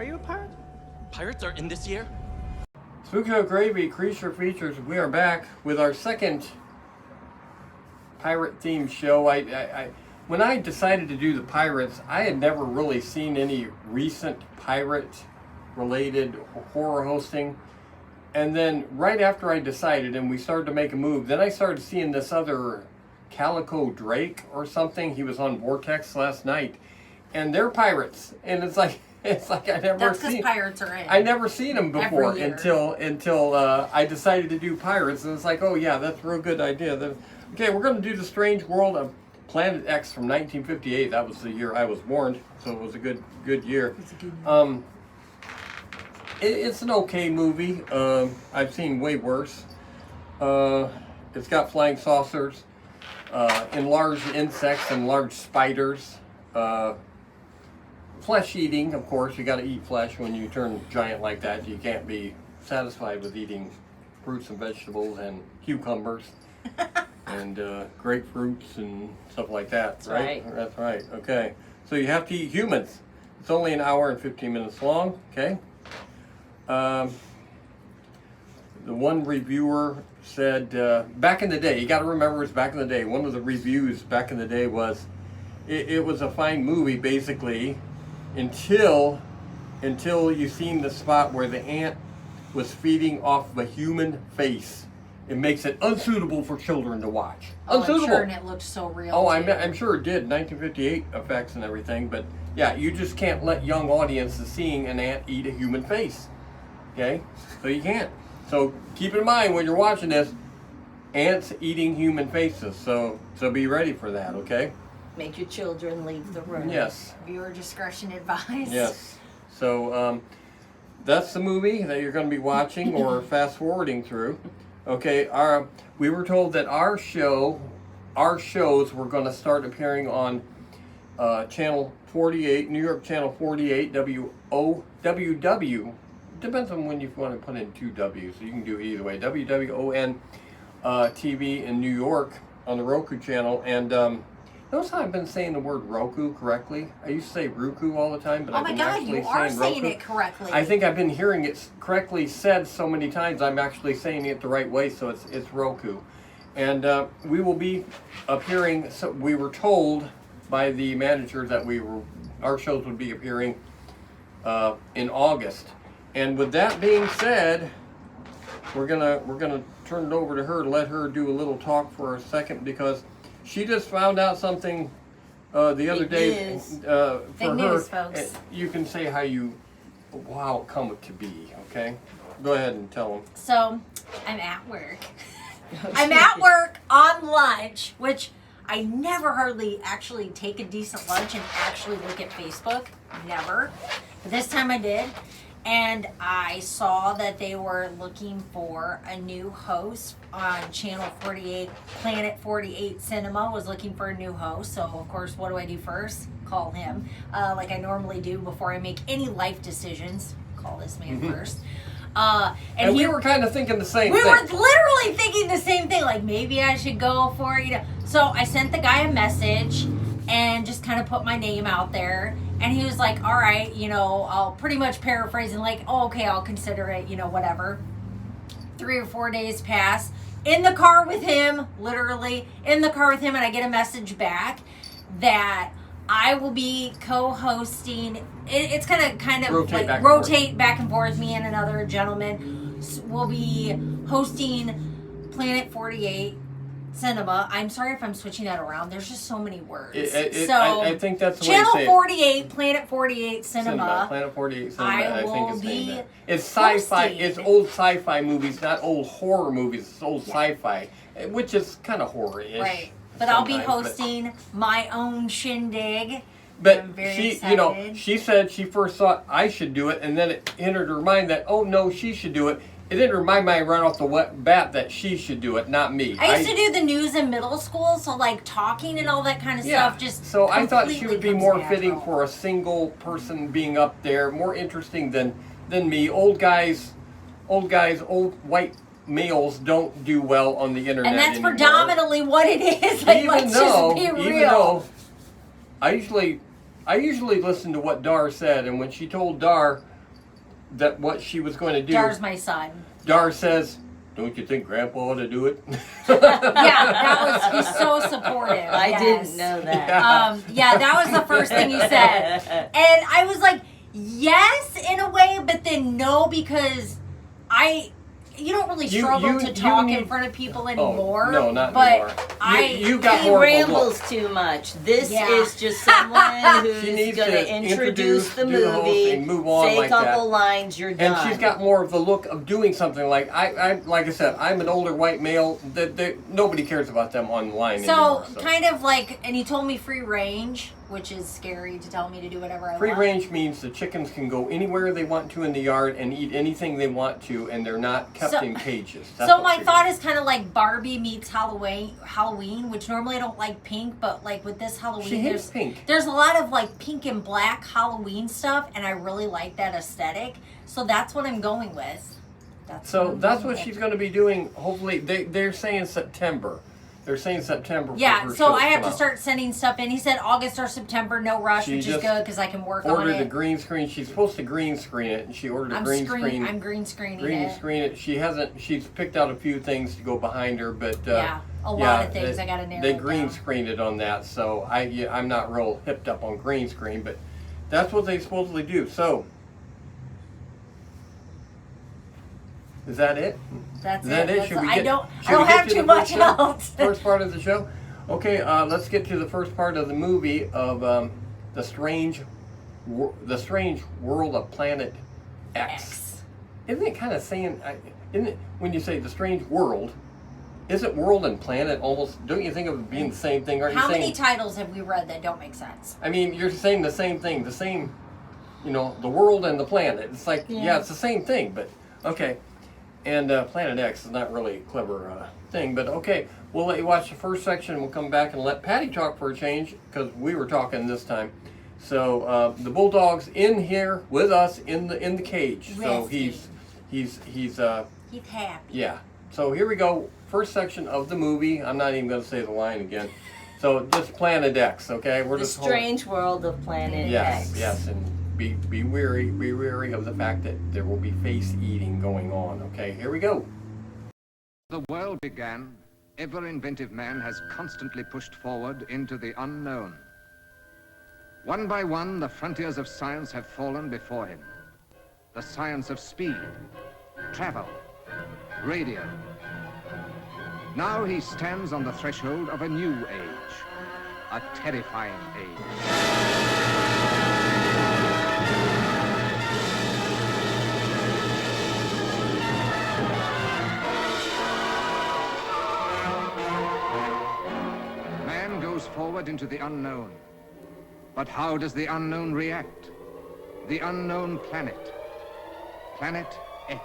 Are you a pirate? Pirates are in this year? SpookShow Gravy Creature Features. We are back with our second pirate-themed show. When I decided to do the pirates, I had never really seen any recent pirate-related horror hosting. And then right after I decided and we started to make a move, then I started seeing this other Calico Drake or something. He was on Vortex last night. And they're pirates. And it's like I never That's seen. because pirates are in. I never seen them before until I decided to do pirates, and it's like, oh yeah, that's a real good idea. Okay, we're going to do the Strange World of Planet X from 1958. That was the year I was born, so it was a good year. It's a good movie. It's an okay movie. I've seen way worse. It's got flying saucers, enlarged insects, and large spiders. Flesh eating, of course. You got to eat flesh when you turn giant like that. You can't be satisfied with eating fruits and vegetables and cucumbers and grapefruits and stuff like that. Right? That's right. Okay. So you have to eat humans. It's only an hour and 15 minutes long. Okay. The one reviewer said back in the day. You got to remember, it's back in the day. One of the reviews back in the day was it was a fine movie, basically. Until you seen the spot where the ant was feeding off of a human face. It makes it unsuitable for children to watch. Unsuitable. I'm sure, and it looked so real. Oh, I'm sure it did. 1958 effects and everything. But yeah, you just can't let young audiences seeing an ant eat a human face. Okay? So you can't. So keep in mind when you're watching this, ants eating human faces. So be ready for that, okay? Make your children leave the room. Yes. Viewer discretion advised. Yes. So that's the movie that you're going to be watching or fast forwarding through. Okay. We were told that our shows were going to start appearing on channel 48, New York channel 48, WOWW. Depends on when you want to put in two W's. So you can do it either way. WWON TV in New York on the Roku channel. And notice how I've been saying the word Roku correctly? I used to say Roku all the time, but I've been actually saying Roku. Oh my God, you are saying it correctly. I think I've been hearing it correctly said so many times, I'm actually saying it the right way, so it's Roku. And we will be appearing, so we were told by the manager that our shows would be appearing in August. And with that being said, we're gonna turn it over to her to let her do a little talk for a second, because she just found out something the other day for Big her. news, folks. You can say how it come to be, okay? Go ahead and tell them. So, I'm at work. I'm at work on lunch, which I never hardly actually take a decent lunch and actually look at Facebook. Never. But this time I did. And I saw that they were looking for a new host on Channel 48. Planet 48 Cinema was looking for a new host. So, of course, what do I do first? Call him. Like I normally do before I make any life decisions. Call this man first. And we were kind of thinking the same thing. We were literally thinking the same thing. Like, maybe I should go for it. So, I sent the guy a message and just kind of put my name out there. And he was like, all right, I'll pretty much paraphrase and like, oh, okay, I'll consider it, whatever. 3 or 4 days pass. In the car with him, literally in the car with him, and I get a message back that I will be co-hosting. It's kind of rotate back and forth. Me and another gentleman will be hosting Planet 48 Cinema. I'm sorry if I'm switching that around. There's just so many words. I think that's the way Channel to say 48, Planet 48 Cinema. Planet 48 Cinema. I think it's saying that. It's sci-fi. It's old sci-fi movies, not old horror movies. It's old sci-fi, which is kind of horror-ish. Right. But I'll be hosting my own shindig. But I'm very excited. She said she first thought I should do it, and then it entered her mind that, oh no, she should do it. It entered my mind right off the bat that she should do it, not me. I used to do the news in middle school, so like talking and all that kind of stuff just so I thought she would be more fitting for a single person being up there, more interesting than me. Old old white males don't do well on the internet. And that's anymore. Predominantly what it is. Like, even though I I usually listen to what Dar said, and when she told Dar that what she was going to do, Dar's my son. Dar says, "Don't you think Grandpa ought to do it?" Yeah, he's so supportive. I didn't know that. Yeah, that was the first thing he said. And I was like, yes, in a way, but then no, because you don't really struggle to talk in front of people anymore. No, not but anymore. You got He more rambles of a look. too much. This Yeah. is just someone who's She needs going to to introduce the do the whole movie, thing, move on say like a couple that. lines, you're done. And she's got more of the look of doing something like like I said, I'm an older white male. Nobody cares about them online anymore. So, kind of like, and he told me free range, which is scary to tell me to do whatever I Free want. range means the chickens can go anywhere they want to in the yard and eat anything they want to, and they're not kept in cages. That's So what my free thought range is kind of like Barbie meets Halloween, which normally I don't like pink, but like with this Halloween, She hates pink. There's a lot of like pink and black Halloween stuff, and I really like that aesthetic. So that's what I'm going with. That's what she's going to be doing. Hopefully, they're saying September. They're saying September. Yeah, for her so show I have come to out. start sending stuff in. He said August or September, no rush, She which is just good because I can work on Ordered it. the green screen. She's supposed to green screen it, and she ordered a green screen. I'm green screening Green it. screen it. She hasn't. She's picked out a few things to go behind her, but A lot of things I got to narrow They it green down. screened it on that, so I'm not real hipped up on green screen, but that's what they supposedly do. So, is that it? That's Is that it. it? Should we I get- don't should we get have to too the much first show? else. First part of the show. Okay, let's get to the first part of the movie of the strange world of Planet X. Isn't it kind of saying? Isn't it when you say the strange world? Isn't world and planet almost? Don't you think of it being the same thing? Aren't you How saying? many titles have we read that don't make sense? I mean, you're saying the same thing. The same, the world and the planet. It's like, yeah, it's the same thing, but okay. And Planet X is not really a clever thing, but okay. We'll let you watch the first section, and we'll come back and let Patty talk for a change, because we were talking this time. So the bulldog's in here with us in the cage. So he's happy. Yeah. So here we go. First section of the movie. I'm not even going to say the line again. So just Planet X, okay? We're The just strange world of Planet X. Yes, and be wary of the fact that there will be face eating going on. Okay, here we go. The world began, ever-inventive man has constantly pushed forward into the unknown. One by one, the frontiers of science have fallen before him. The science of speed, travel, radio. Now he stands on the threshold of a new age, a terrifying age. Man goes forward into the unknown. But how does the unknown react? The unknown planet, Planet X.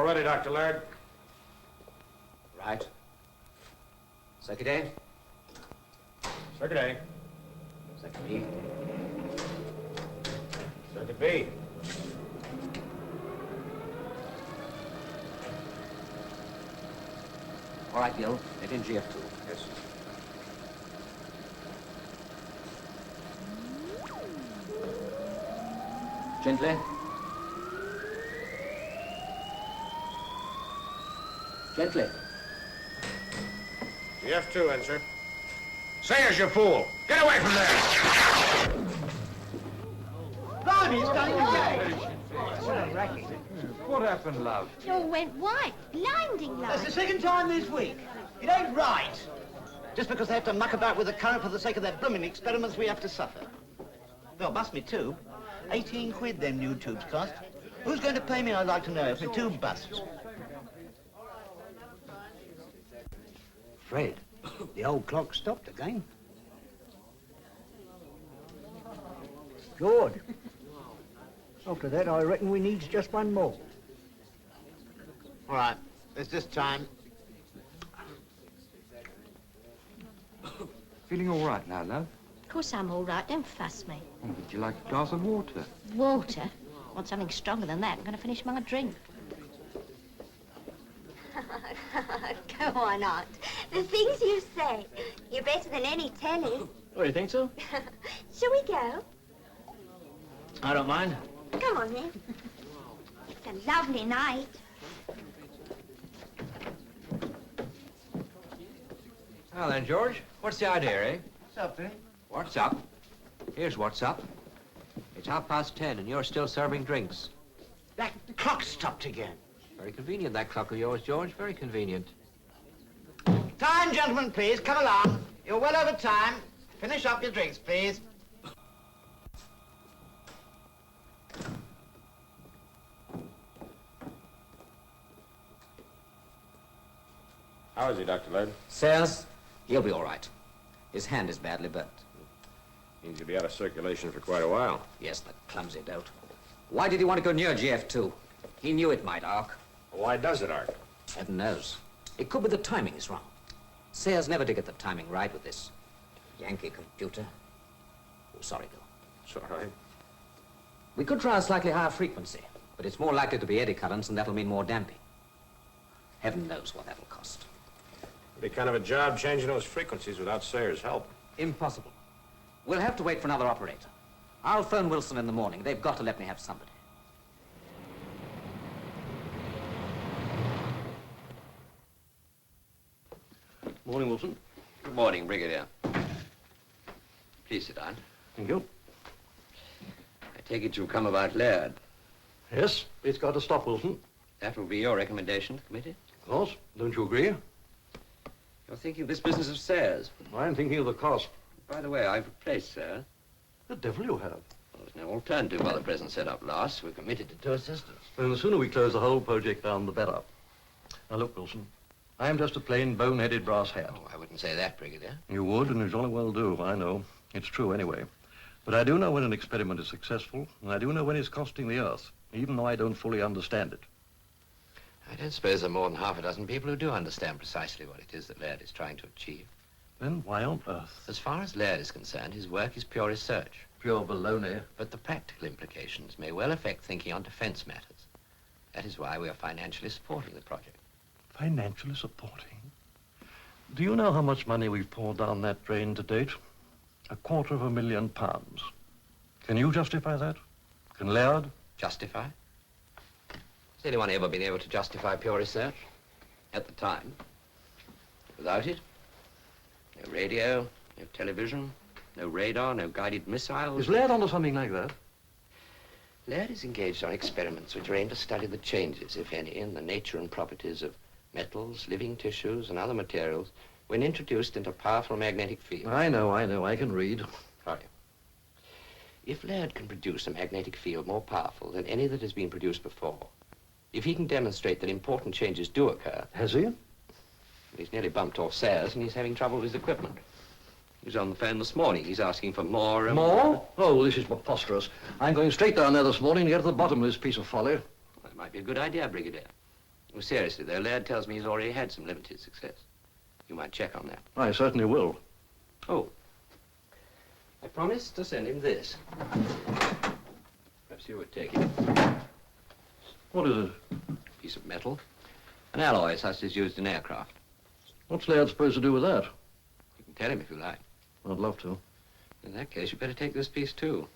All ready, Dr. Laird. Right. Circuit A. Circuit A. Circuit B. Circuit B. All right, Gil. Let in GF2. Yes. Gently. Gently. GF2 in, sir. Sayers, you fool! Get away from there! Blimey, it's going again. What happened, love? It all went white, blinding That's light. the second time this week. It ain't right. Just because they have to muck about with the current for the sake of their blooming experiments, we have to suffer. They'll bust me tube. 18 quid them new tubes cost. Who's going to pay me, I'd like to know, if my tube busts? Fred, the old clock stopped again. Good. After that, I reckon we needs just one more. All right, it's this time. Feeling all right now, love? Of course I'm all right, don't fuss me. Oh, would you like a glass of water? Water? Want something stronger than that? I'm going to finish my drink. Go on, Aunt. The things you say. You're better than any telly. Oh, you think so? Shall we go? I don't mind. Come on, then. It's a lovely night. Well then, George, what's the idea, eh? What's up, Billy? What's up? Here's what's up. It's 10:30 and you're still serving drinks. That clock stopped again. Very convenient, that clock of yours, George. Very convenient. Time, gentlemen, please. Come along. You're well over time. Finish up your drinks, please. How is he, Dr. Laird? Says he'll be all right. His hand is badly burnt. Means he'll be out of circulation for quite a while. Yes, that clumsy dolt. Why did he want to go near GF2? He knew it might arc. Why does it arc? Heaven knows. It could be the timing is wrong. Sayers never did get the timing right with this Yankee computer. Oh, sorry, Bill. It's all right. We could try a slightly higher frequency, but it's more likely to be eddy currents, and that'll mean more damping. Heaven knows what that'll cost. It'll be kind of a job changing those frequencies without Sayers' help. Impossible. We'll have to wait for another operator. I'll phone Wilson in the morning. They've got to let me have somebody. Morning, Wilson. Good morning, Brigadier. Please sit down. Thank you. I take it you've come about Laird. Yes, it's got to stop, Wilson. That will be your recommendation, Committee? Of course. Don't you agree? You're thinking of this business of Sayers. I'm thinking of the cost. By the way, I've replaced Sayers. The devil you have. Well, there's no alternative while the present setup lasts. We're committed to two assistants. And the sooner we close the whole project down, the better. Now, look, Wilson. I'm just a plain bone-headed brass hat. Oh, I wouldn't say that, Brigadier. You would, and you jolly well do, I know. It's true anyway. But I do know when an experiment is successful, and I do know when it's costing the Earth, even though I don't fully understand it. I don't suppose there are more than half a dozen people who do understand precisely what it is that Laird is trying to achieve. Then why on earth? As far as Laird is concerned, his work is pure research. Pure baloney. But the practical implications may well affect thinking on defense matters. That is why we are financially supporting the project. Financially supporting? Do you know how much money we've poured down that drain to date? £250,000. Can you justify that? Can Laird? Justify? Has anyone ever been able to justify pure research? At the time. Without it, no radio, no television, no radar, no guided missiles. Is Laird onto something like that? Laird is engaged on experiments which are aimed to study the changes, if any, in the nature and properties of metals, living tissues, and other materials when introduced into powerful magnetic fields. I know, I can read. Sorry. If Laird can produce a magnetic field more powerful than any that has been produced before, if he can demonstrate that important changes do occur... Has he? He's nearly bumped off Sayers and he's having trouble with his equipment. He was on the phone this morning. He's asking for more... More? Oh, this is preposterous. I'm going straight down there this morning to get to the bottom of this piece of folly. That might be a good idea, Brigadier. Well, seriously, though, Laird tells me he's already had some limited success. You might check on that. I certainly will. Oh. I promised to send him this. Perhaps you would take it. What is it? Piece of metal. An alloy such as used in aircraft. What's Laird supposed to do with that? You can tell him if you like. I'd love to. In that case, you better take this piece, too.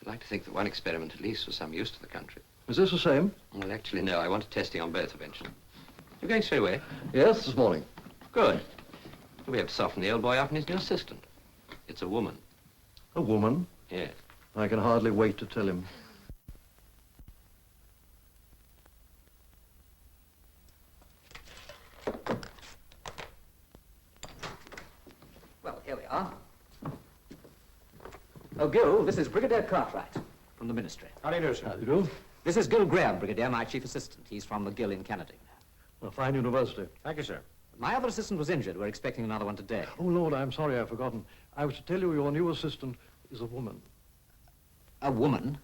I'd like to think that one experiment at least was some use to the country. Is this the same? Well, actually, no. I want testing on both eventually. You're going straight away? Yes, this morning. Good. We have to soften the old boy up and his new assistant. It's a woman. A woman? Yes. I can hardly wait to tell him. Well, here we are. Oh, Gil, this is Brigadier Cartwright from the Ministry. How do you do, sir? How do you do? This is Gil Graham, Brigadier, my chief assistant. He's from McGill in Canada. A fine university. Thank you, sir. My other assistant was injured. We're expecting another one today. Oh, Lord, I'm sorry, I've forgotten. I was to tell you your new assistant is a woman. A woman?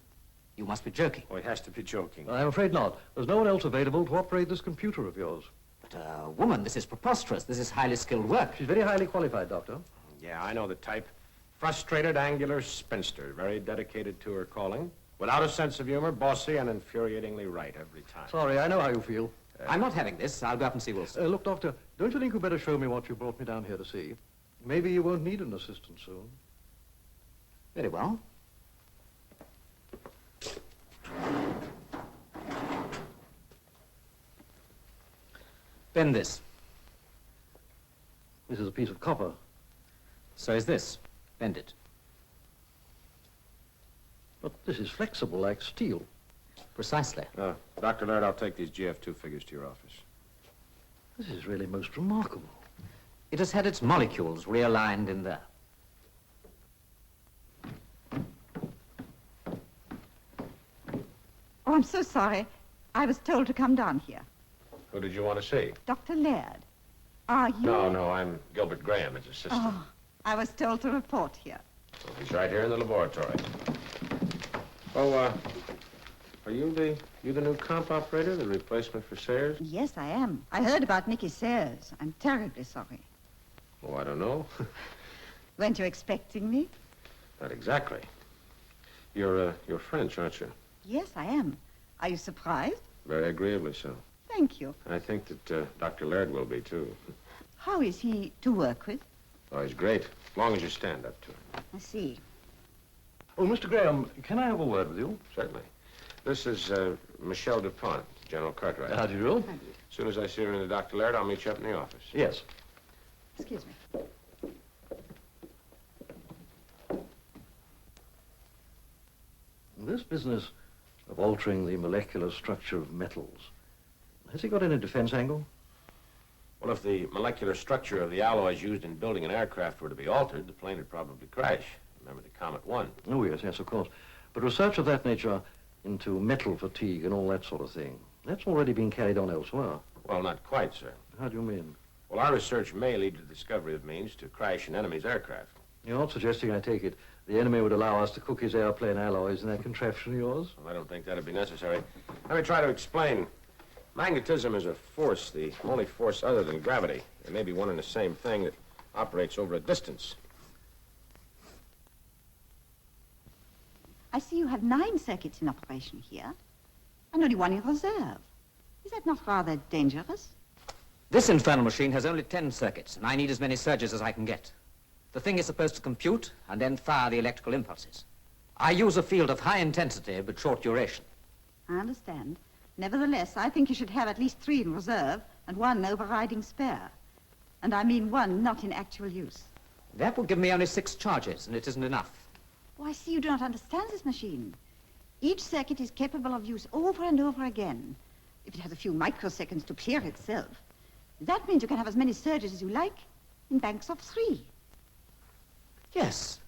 You must be joking. Oh, he has to be joking. I'm afraid not. There's no one else available to operate this computer of yours. But a woman, this is preposterous. This is highly skilled work. She's very highly qualified, Doctor. Yeah, I know the type. Frustrated, angular spinster, very dedicated to her calling. Without a sense of humor, bossy, and infuriatingly right every time. Sorry, I know how you feel. I'm not having this. I'll go up and see Wilson. Look, Doctor, don't you think you better show me what you brought me down here to see? Maybe you won't need an assistant soon. Very well. Bend this. This is a piece of copper. So is this. Bend it. But this is flexible like steel. Precisely. Dr. Laird, I'll take these GF2 figures to your office. This is really most remarkable. It has had its molecules realigned in there. Oh, I'm so sorry. I was told to come down here. Who did you want to see? Dr. Laird. Are you? No, I'm Gilbert Graham, his assistant. Oh, I was told to report here. Well, he's right here in the laboratory. Oh, are you the new comp operator, the replacement for Sayers? Yes, I am. I heard about Nicky Sayers. I'm terribly sorry. Oh, I don't know. Weren't you expecting me? Not exactly. You're French, aren't you? Yes, I am. Are you surprised? Very agreeably so. Thank you. I think that Dr. Laird will be, too. How is he to work with? Oh, he's great, as long as you stand up to him. I see. Oh, Mr. Graham, can I have a word with you? Certainly. This is Michelle DuPont, General Cartwright. How do you do? As soon as I see her in the Dr. Laird, I'll meet you up in the office. Yes. Excuse me. This business of altering the molecular structure of metals, has he got any defense angle? Well, if the molecular structure of the alloys used in building an aircraft were to be altered, the plane would probably crash. Remember the Comet 1? Oh, yes, of course. But research of that nature into metal fatigue and all that sort of thing, that's already been carried on elsewhere. Well, not quite, sir. How do you mean? Well, our research may lead to the discovery of means to crash an enemy's aircraft. You're not suggesting, I take it, the enemy would allow us to cook his airplane alloys in that contraption of yours? Well, I don't think that'd be necessary. Let me try to explain. Magnetism is a force, the only force other than gravity. There may be one and the same thing that operates over a distance. I see you have 9 circuits in operation here, and only 1 in reserve. Is that not rather dangerous? This infernal machine has only 10 circuits, and I need as many surges as I can get. The thing is supposed to compute and then fire the electrical impulses. I use a field of high intensity but short duration. I understand. Nevertheless, I think you should have at least 3 in reserve and 1 overriding spare. And I mean 1 not in actual use. That will give me only 6 charges, and it isn't enough. Oh, I see you do not understand this machine. Each circuit is capable of use over and over again. If it has a few microseconds to clear itself, that means you can have as many surges as you like in banks of 3. Yes.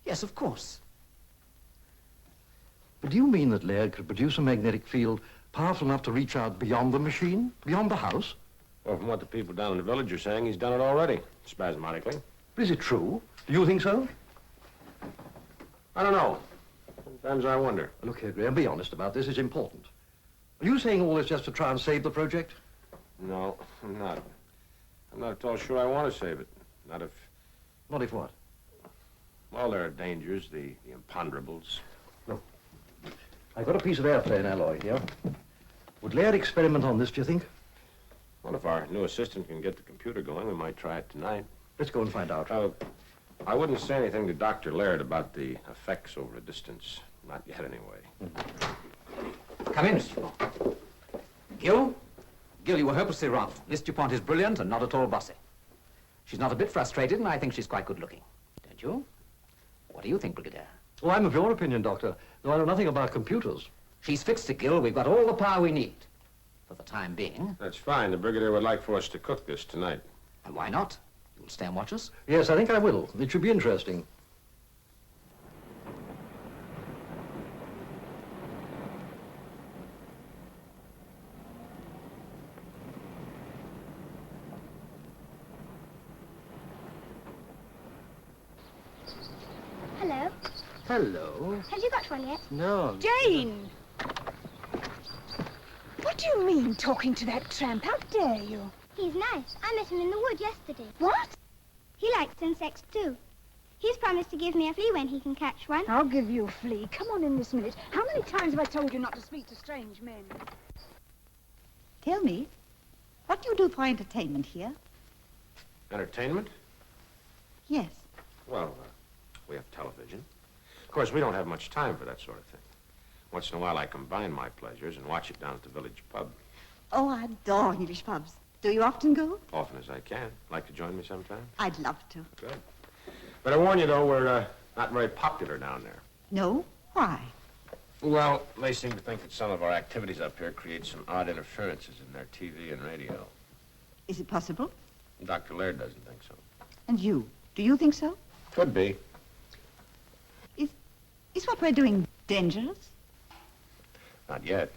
Yes, of course. But do you mean that Laird could produce a magnetic field powerful enough to reach out beyond the machine, beyond the house? Well, from what the people down in the village are saying, he's done it already, spasmodically. But is it true? Do you think so? I don't know. Sometimes I wonder. Look here, Graham, be honest about this. It's important. Are you saying all this just to try and save the project? No, I'm not. I'm not at all sure I want to save it. Not if... Not if what? Well, there are dangers, the imponderables. Look, I've got a piece of airplane alloy here. Would Laird experiment on this, do you think? Well, if our new assistant can get the computer going, we might try it tonight. Let's go and find out. I wouldn't say anything to Dr. Laird about the effects over a distance. Not yet, anyway. Come in, Mr. Dupont. Gil? Gil, you were hopelessly wrong. Miss Dupont is brilliant and not at all bossy. She's not a bit frustrated, and I think she's quite good-looking. Don't you? What do you think, Brigadier? Oh, I'm of your opinion, Doctor, though I know nothing about computers. She's fixed it, Gil. We've got all the power we need. For the time being. That's fine. The Brigadier would like for us to cook this tonight. And why not? You'll stay and watch us? Yes, I think I will. It should be interesting. Hello. Hello. Have you got one yet? No. Jane! What do you mean, talking to that tramp? How dare you? He's nice. I met him in the wood yesterday. What? He likes insects, too. He's promised to give me a flea when he can catch one. I'll give you a flea. Come on in this minute. How many times have I told you not to speak to strange men? Tell me, what do you do for entertainment here? Entertainment? Yes. Well, we have television. Of course, we don't have much time for that sort of thing. Once in a while, I combine my pleasures and watch it down at the village pub. Oh, I adore English pubs. Do you often go? Often as I can. Like to join me sometime? I'd love to. Good. But I warn you, though, we're not very popular down there. No? Why? Well, they seem to think that some of our activities up here create some odd interferences in their TV and radio. Is it possible? Dr. Laird doesn't think so. And you? Do you think so? Could be. Is what we're doing dangerous? Not yet.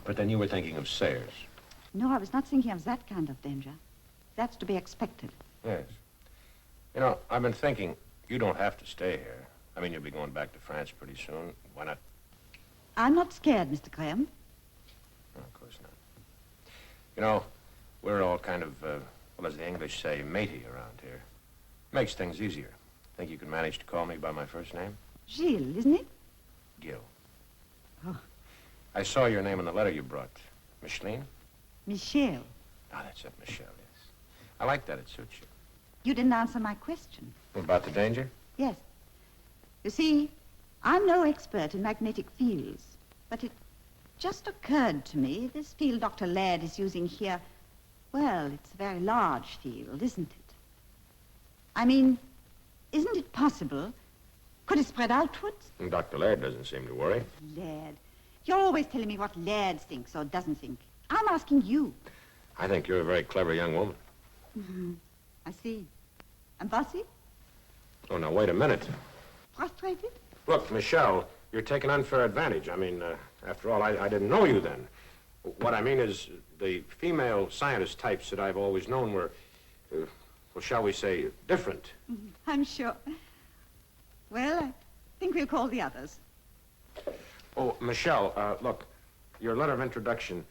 But then you were thinking of Sayers. No, I was not thinking of that kind of danger. That's to be expected. Yes. You know, I've been thinking, you don't have to stay here. I mean, you'll be going back to France pretty soon. Why not? I'm not scared, Mr. Graham. No, of course not. You know, we're all kind of, well, as the English say, matey around here. Makes things easier. Think you can manage to call me by my first name? Gilles, isn't it? Gil. Oh. I saw your name in the letter you brought. Micheline? Michel. Ah, that's it, Michelle, yes. I like that. It suits you. You didn't answer my question. About the danger? Yes. You see, I'm no expert in magnetic fields, but it just occurred to me this field Dr. Laird is using here, well, it's a very large field, isn't it? I mean, isn't it possible? Could it spread outwards? Dr. Laird doesn't seem to worry. Laird. You're always telling me what Laird thinks or doesn't think. I'm asking you. I think you're a very clever young woman. Mm-hmm. I see. And bossy? Oh, now, wait a minute. Frustrated? Look, Michelle, you're taking unfair advantage. I mean, after all, I didn't know you then. What I mean is, the female scientist types that I've always known were, well, shall we say, different. Mm-hmm. I'm sure. Well, I think we'll call the others. Oh, Michelle, look, your letter of introduction,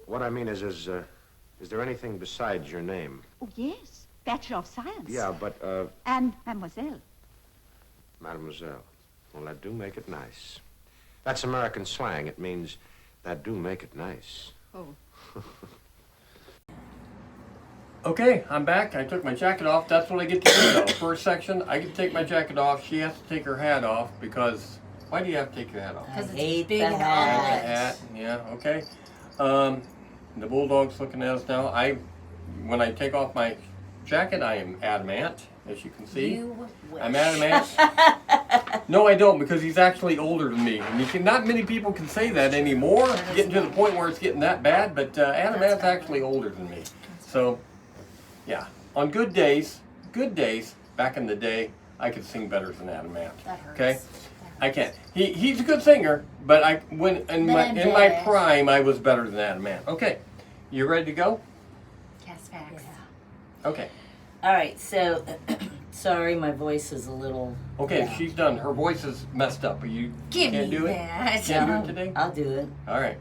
what I mean is there anything besides your name? Oh, yes. Bachelor of Science. Yeah, but, And Mademoiselle. Mademoiselle. Well, that do make it nice. That's American slang. It means that do make it nice. Oh. Okay, I'm back. I took my jacket off. That's what I get to do, though. First section, I get to take my jacket off. She has to take her hat off because... Why do you have to take your hat off? Because it's big and Hat. Yeah, okay. The bulldog's looking at us now. When I take off my jacket, I am adamant, as you can see. You wish. I'm adamant. No, I don't, because he's actually older than me. And not many people can say that anymore. Getting to the point where it's getting that bad, but Adamant's actually older than me. So, yeah. On good days, back in the day, I could sing better than Adamant. That hurts. Okay? I can't. He's a good singer, but in my prime, I was better than Adamant. Okay. You ready to go? Cast facts. Okay. All right, so Sorry, my voice is a little... Okay, yeah. she's done. Her voice is messed up. You Give can't me do that. it? Can't do it today? I'll do it. All right.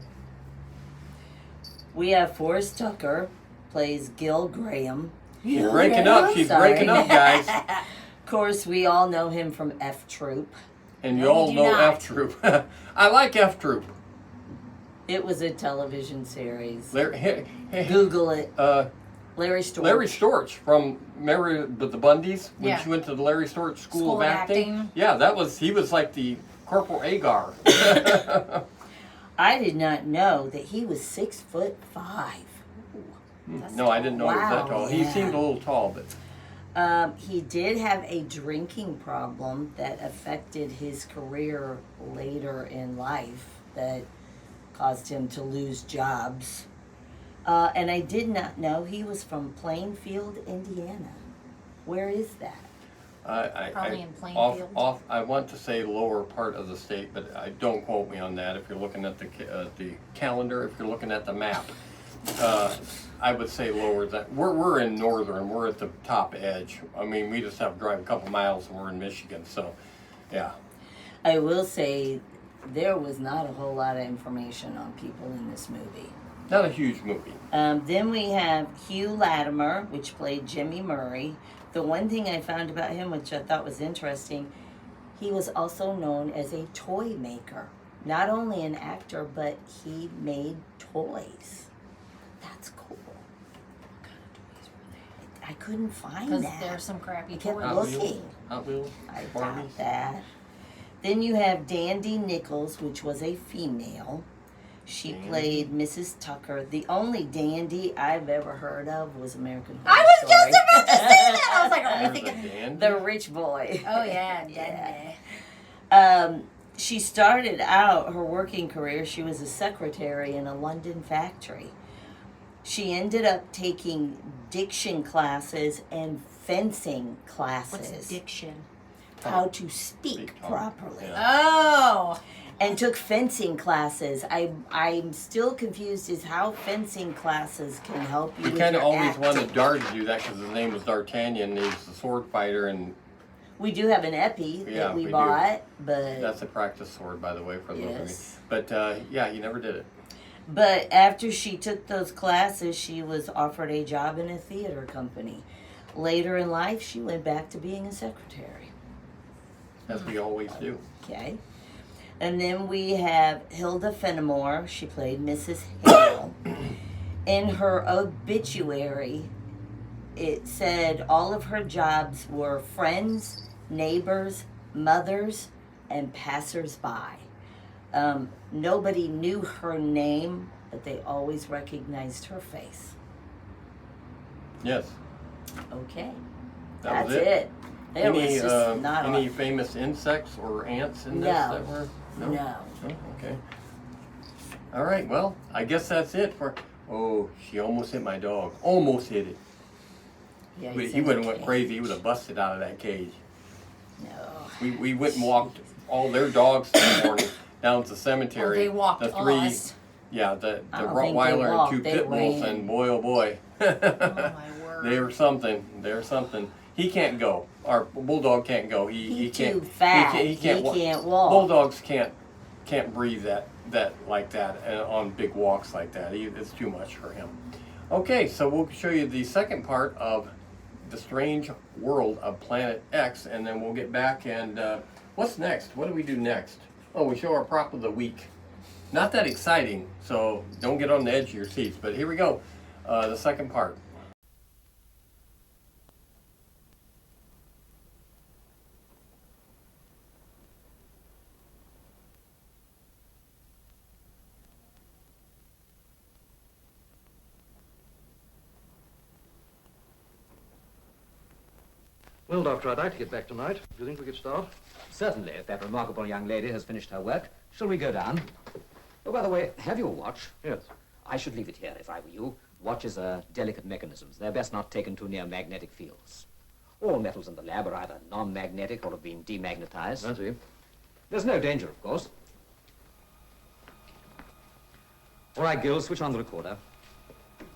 We have Forrest Tucker, plays Gil Graham. She's breaking up. She's breaking up, guys. Of course, we all know him from F Troop. And you all know F Troop. I like F Troop. It was a television series. Google it. Larry Storch. Larry Storch from, remember with the Bundys? When Yeah. she went to the Larry Storch School of of Acting? Acting. Yeah, he was like the Corporal Agar. I did not know that he was 6'5". No, I didn't know he was that tall. He yeah. seemed a little tall, but... He did have a drinking problem that affected his career later in life that caused him to lose jobs. And I did not know he was from Plainfield, Indiana. Where is that? Probably in Plainfield. I want to say lower part of the state, but don't quote me on that. If you're looking at the calendar, if you're looking at the map, I would say lower. That we're in northern. We're at the top edge. I mean, we just have to drive a couple miles, and we're in Michigan. So, yeah. I will say there was not a whole lot of information on people in this movie. Not a huge movie. Then we have Hugh Latimer, which played Jimmy Murray. The one thing I found about him, which I thought was interesting, he was also known as a toy maker. Not only an actor, but he made toys. That's cool. What kind of toys were they? I couldn't find that. Because there's some crappy I kept toys. looking. Hot Wheels. I doubt that. Then you have Dandy Nichols, which was a female. She played Mrs. Tucker. The only dandy I've ever heard of was American Horror I was Story. just about to say that. I was like, are we thinking? The rich boy. Oh, yeah. She started out her working career, she was a secretary in a London factory. She ended up taking diction classes and fencing classes. What's diction? How to speak properly. Oh. And took fencing classes. I'm still confused as how fencing classes can help you. We with kind of your always acting. wanted Dar to do that because his name was D'Artagnan. He's the sword fighter, and We do have an epi that we do. bought, but That's a practice sword, by the way, for the movie. Yes. But yeah, he never did it. But after she took those classes, she was offered a job in a theater company. Later in life, she went back to being a secretary. As we always do. Okay. And then we have Hilda Fenimore. She played Mrs. Hale. In her obituary, it said all of her jobs were friends, neighbors, mothers, and passers-by. Nobody knew her name, but they always recognized her face. Yes. Okay. That was That's it. There was Any, just not a any lot. famous insects or ants in this No. that were? No. Oh, okay. All right. Well, I guess that's it for. Oh, she almost hit my dog. Almost hit it. Yeah, He would have went crazy. He would have busted out of that cage. No. We went and walked all their dogs this morning down to the cemetery. Oh, they walked the three, us. Yeah, the I don't think they Rottweiler and walked, two they pit bulls, ran. and boy, oh boy. Oh, my word. They're something. They're something. He can't go. Our bulldog can't go. He can't. too fat. He can't walk. Bulldogs can't breathe that like that on big walks like that. It's too much for him. Okay, so we'll show you the second part of the strange world of Planet X, and then we'll get back and what's next? What do we do next? Oh, we show our prop of the week. Not that exciting, so don't get on the edge of your seats. But here we go, the second part. Well, Doctor, I'd like to get back tonight. Do you think we could start? Certainly, if that remarkable young lady has finished her work. Shall we go down? Oh, by the way, have your watch? Yes. I should leave it here if I were you. Watches are delicate mechanisms. They're best not taken too near magnetic fields. All metals in the lab are either non-magnetic or have been demagnetized. I see. There's no danger, of course. All right, Gil, switch on the recorder.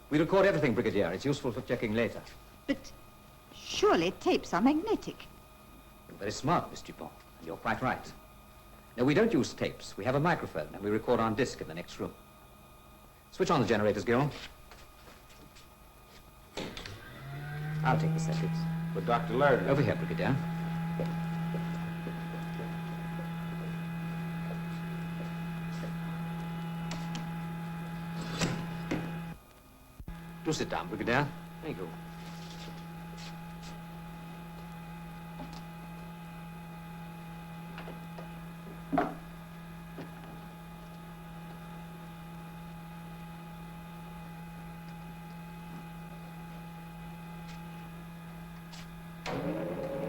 We record everything, Brigadier. It's useful for checking later. But Surely tapes are magnetic. You're very smart, Miss Dupont, and you're quite right. No, we don't use tapes. We have a microphone, and we record on disc in the next room. Switch on the generators, Gil. I'll take the circuits. But Dr. Laird... Over here, Brigadier. Do sit down, Brigadier. Thank you.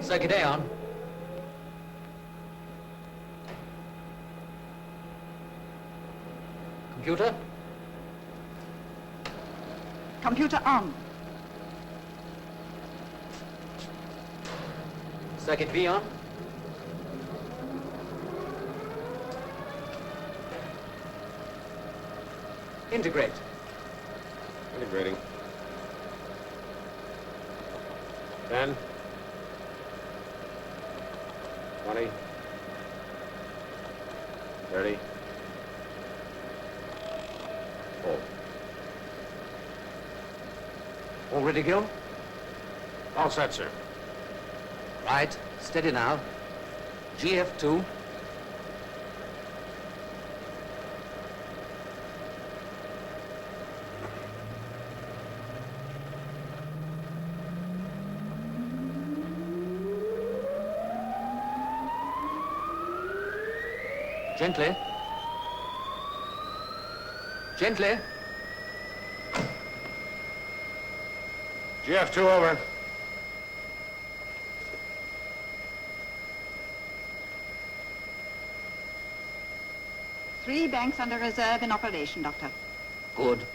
Circuit A on. Computer? Computer on. Circuit B on. Integrate. Integrating. 10. 20. 30. Hold. All ready, Gil? All set, sir. Right. Steady now. GF2. Gently. Gently. GF2 over. Three banks under reserve in operation, Doctor. Good.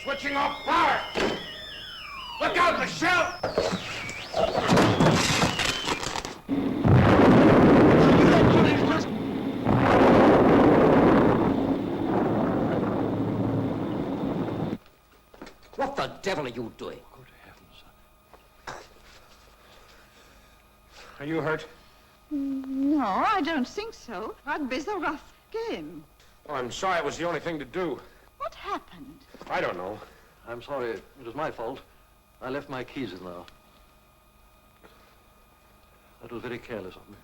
Switching off power! Look out, Michelle! What the devil are you doing? Good heavens. Are you hurt? No, I don't think so. Rugby's a rough game. Oh, I'm sorry. It was the only thing to do. What happened? I don't know. I'm sorry. It was my fault. I left my keys in there. That was very careless of me.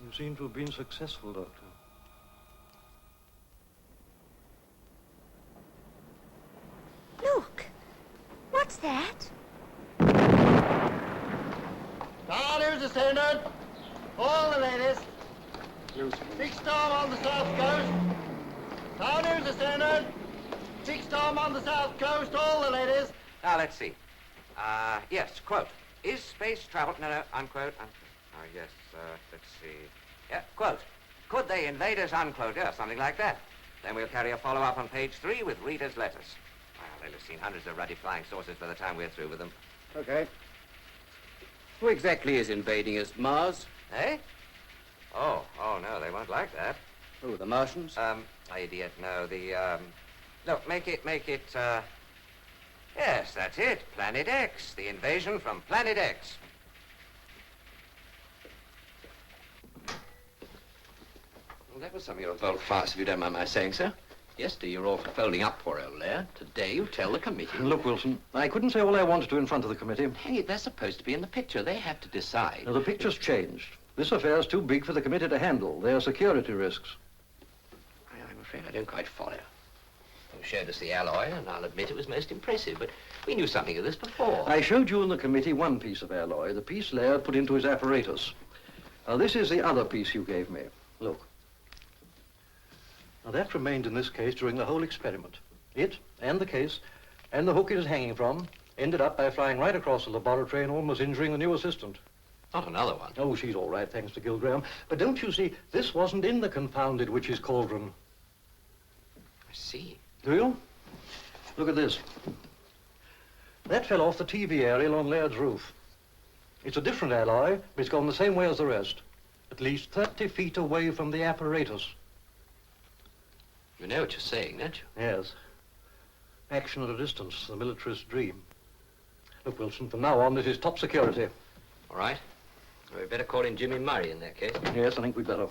You seem to have been successful, Doctor. Look. What's that? Down here's the standard. All the ladies. Big storm on the south coast. Down here's the standard. Big storm on the south coast. All the ladies. Now, let's see. Yes, quote. Is space travel... No, unquote. Oh, yes, let's see. Yeah, quote. Could they invade us, unquote. Yeah, something like that. Then we'll carry a follow-up on page 3 with readers' letters. Well, they'll have seen hundreds of ruddy flying saucers by the time we're through with them. Okay. Who exactly is invading us? Mars? Eh? Oh, no, they won't like that. Who, the Martians? Idiot, no, look, make it, yes, that's it. Planet X. The invasion from Planet X. Well, that was some of your volte-face, if you don't mind my saying so. Yesterday you were all for folding up poor old Laird. Today you tell the committee. Look, Wilson, I couldn't say all I wanted to in front of the committee. Hey, they're supposed to be in the picture. They have to decide. Now, the picture's changed. This affair's too big for the committee to handle. There are security risks. I'm afraid I don't quite follow. You showed us the alloy, and I'll admit it was most impressive, but we knew something of this before. I showed you in the committee one piece of alloy, the piece Laird put into his apparatus. Now, this is the other piece you gave me. Look. Now, that remained in this case during the whole experiment. It, and the case, and the hook it is hanging from, ended up by flying right across the laboratory and almost injuring the new assistant. Not another one. Oh, she's all right, thanks to Gil Graham. But don't you see, this wasn't in the confounded witch's cauldron. I see. Do you? Look at this. That fell off the TV aerial on Laird's roof. It's a different alloy, but it's gone the same way as the rest. At least 30 feet away from the apparatus. You know what you're saying, don't you? Yes. Action at a distance, the militarist's dream. Look, Wilson, from now on, this is top security. All right. We'd better call in Jimmy Murray in that case. Yes, I think we'd better.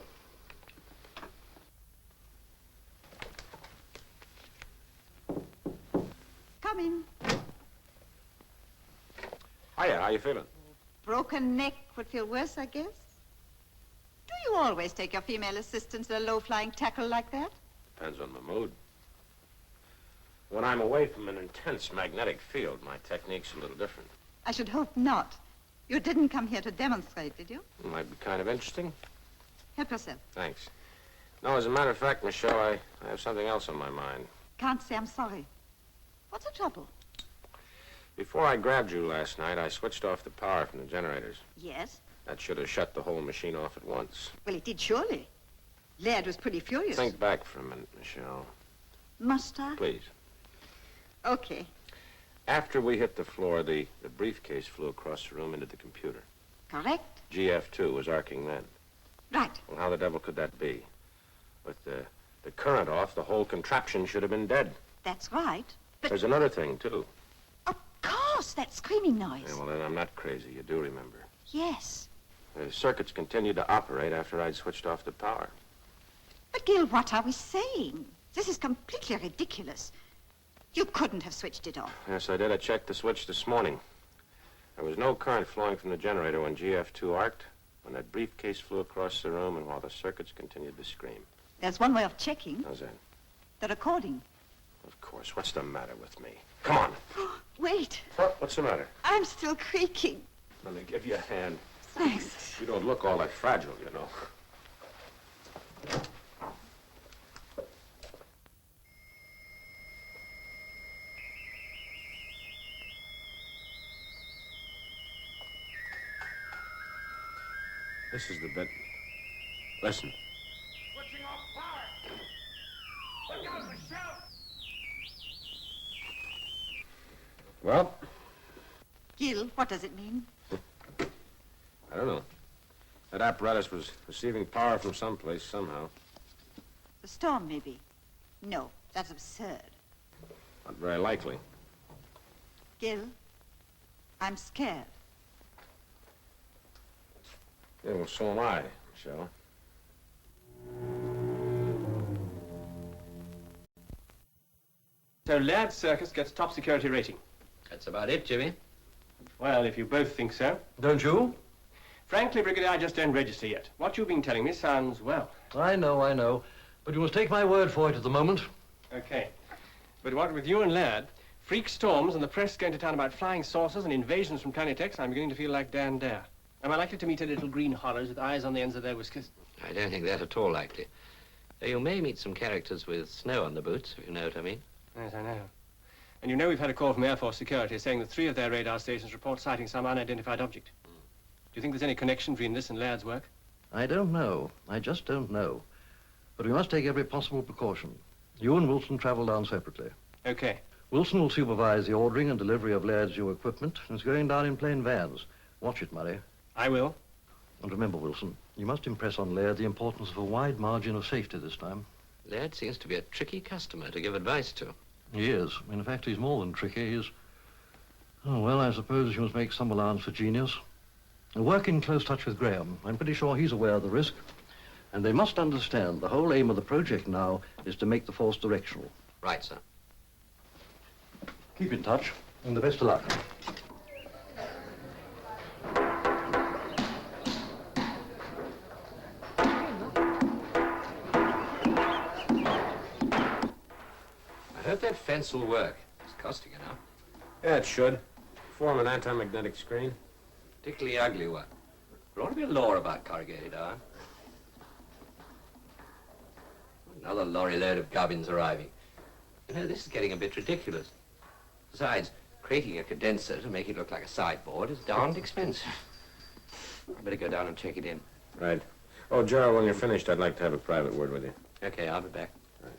Come in. Hiya, how you feeling? Broken neck would feel worse, I guess. Do you always take your female assistants in a low-flying tackle like that? Depends on my mood. When I'm away from an intense magnetic field, my technique's a little different. I should hope not. You didn't come here to demonstrate, did you? It might be kind of interesting. Help yourself. Thanks. No, as a matter of fact, Michelle, I have something else on my mind. Can't say I'm sorry. What's the trouble? Before I grabbed you last night, I switched off the power from the generators. Yes? That should have shut the whole machine off at once. Well, it did surely. Laird was pretty furious. Think back for a minute, Michelle. Must I? Please. Okay. After we hit the floor, the briefcase flew across the room into the computer. Correct? GF2 was arcing then. Right. Well, how the devil could that be? With the current off, the whole contraption should have been dead. That's right. But There's another thing, too. of course, that screaming noise. Yeah, well, then I'm not crazy. You do remember. Yes. The circuits continued to operate after I'd switched off the power. But, Gil, what are we saying? This is completely ridiculous. You couldn't have switched it off. Yes, I did. I checked the switch this morning. There was no current flowing from the generator when GF2 arced, when that briefcase flew across the room, and while the circuits continued to scream. There's one way of checking. How's that? The recording. Of course. What's the matter with me? Come on. Wait. What's the matter? I'm still creaking. Let me give you a hand. Thanks. You don't look all that fragile, you know. This is the bit. Listen. Switching off power! Look out, Michelle! Well, Gil, what does it mean? I don't know. That apparatus was receiving power from someplace, somehow. The storm, maybe. No, that's absurd. Not very likely. Gil, I'm scared. Yeah, well, so am I, Michelle. So Laird Circus gets top security rating. That's about it, Jimmy. Well, if you both think so. Don't you? Frankly, Brigadier, I just don't register yet. What you've been telling me sounds well. I know. But you must take my word for it at the moment. Okay. But what with you and Laird, freak storms and the press going to town about flying saucers and invasions from Planet X, I'm beginning to feel like Dan Dare. Am I likely to meet a little green horrors with eyes on the ends of their whiskers? I don't think that at all likely. Though you may meet some characters with snow on the boots, if you know what I mean. Yes, I know. And you know we've had a call from Air Force Security saying that 3 of their radar stations report sighting some unidentified object. Do you think there's any connection between this and Laird's work? I don't know. I just don't know. But we must take every possible precaution. You and Wilson travel down separately. Okay. Wilson will supervise the ordering and delivery of Laird's new equipment, and it's going down in plain vans. Watch it, Murray. I will. And remember, Wilson, you must impress on Laird the importance of a wide margin of safety this time. Laird seems to be a tricky customer to give advice to. He is. In fact, he's more than tricky. He's... Oh, well, I suppose you must make some allowance for genius. Work in close touch with Graham. I'm pretty sure he's aware of the risk. And they must understand the whole aim of the project now is to make the force directional. Right, sir. Keep in touch, and the best of luck. I hope that fence will work. It's costing enough. Yeah, it should. Form an anti-magnetic screen. Particularly ugly one. There ought to be a law about corrugated iron. Another lorry load of gubbins arriving. You know, this is getting a bit ridiculous. Besides, creating a condenser to make it look like a sideboard is darned expensive. I better go down and check it in. Right. Oh, Gerald, when you're finished, I'd like to have a private word with you. Okay, I'll be back. Right.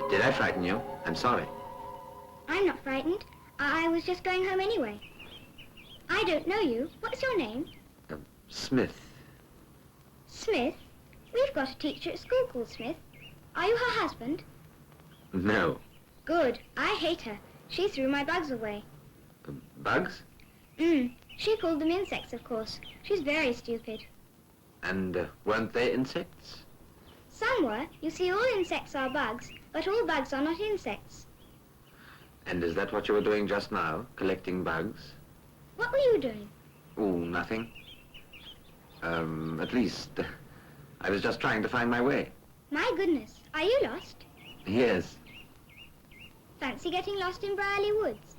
Did I frighten you? I'm sorry. I'm not frightened. I was just going home anyway. I don't know you. What's your name? Smith. Smith? We've got a teacher at school called Smith. Are you her husband? No. Good. I hate her. She threw my bugs away. Bugs? She called them insects, of course. She's very stupid. And weren't they insects? Some were. You see, all insects are bugs, but all bugs are not insects. And is that what you were doing just now? Collecting bugs? What were you doing? Oh, nothing. At least, I was just trying to find my way. My goodness. Are you lost? Yes. Fancy getting lost in Briarley Woods?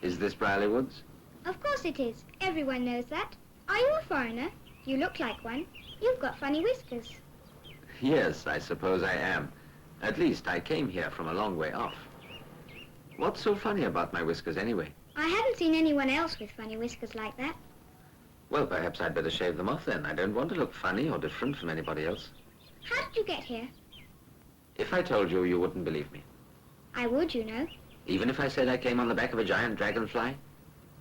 Is this Briarley Woods? Of course it is. Everyone knows that. Are you a foreigner? You look like one. You've got funny whiskers. Yes, I suppose I am. At least I came here from a long way off. What's so funny about my whiskers anyway? I haven't seen anyone else with funny whiskers like that. Well, perhaps I'd better shave them off then. I don't want to look funny or different from anybody else. How did you get here? If I told you, you wouldn't believe me. I would, you know. Even if I said I came on the back of a giant dragonfly?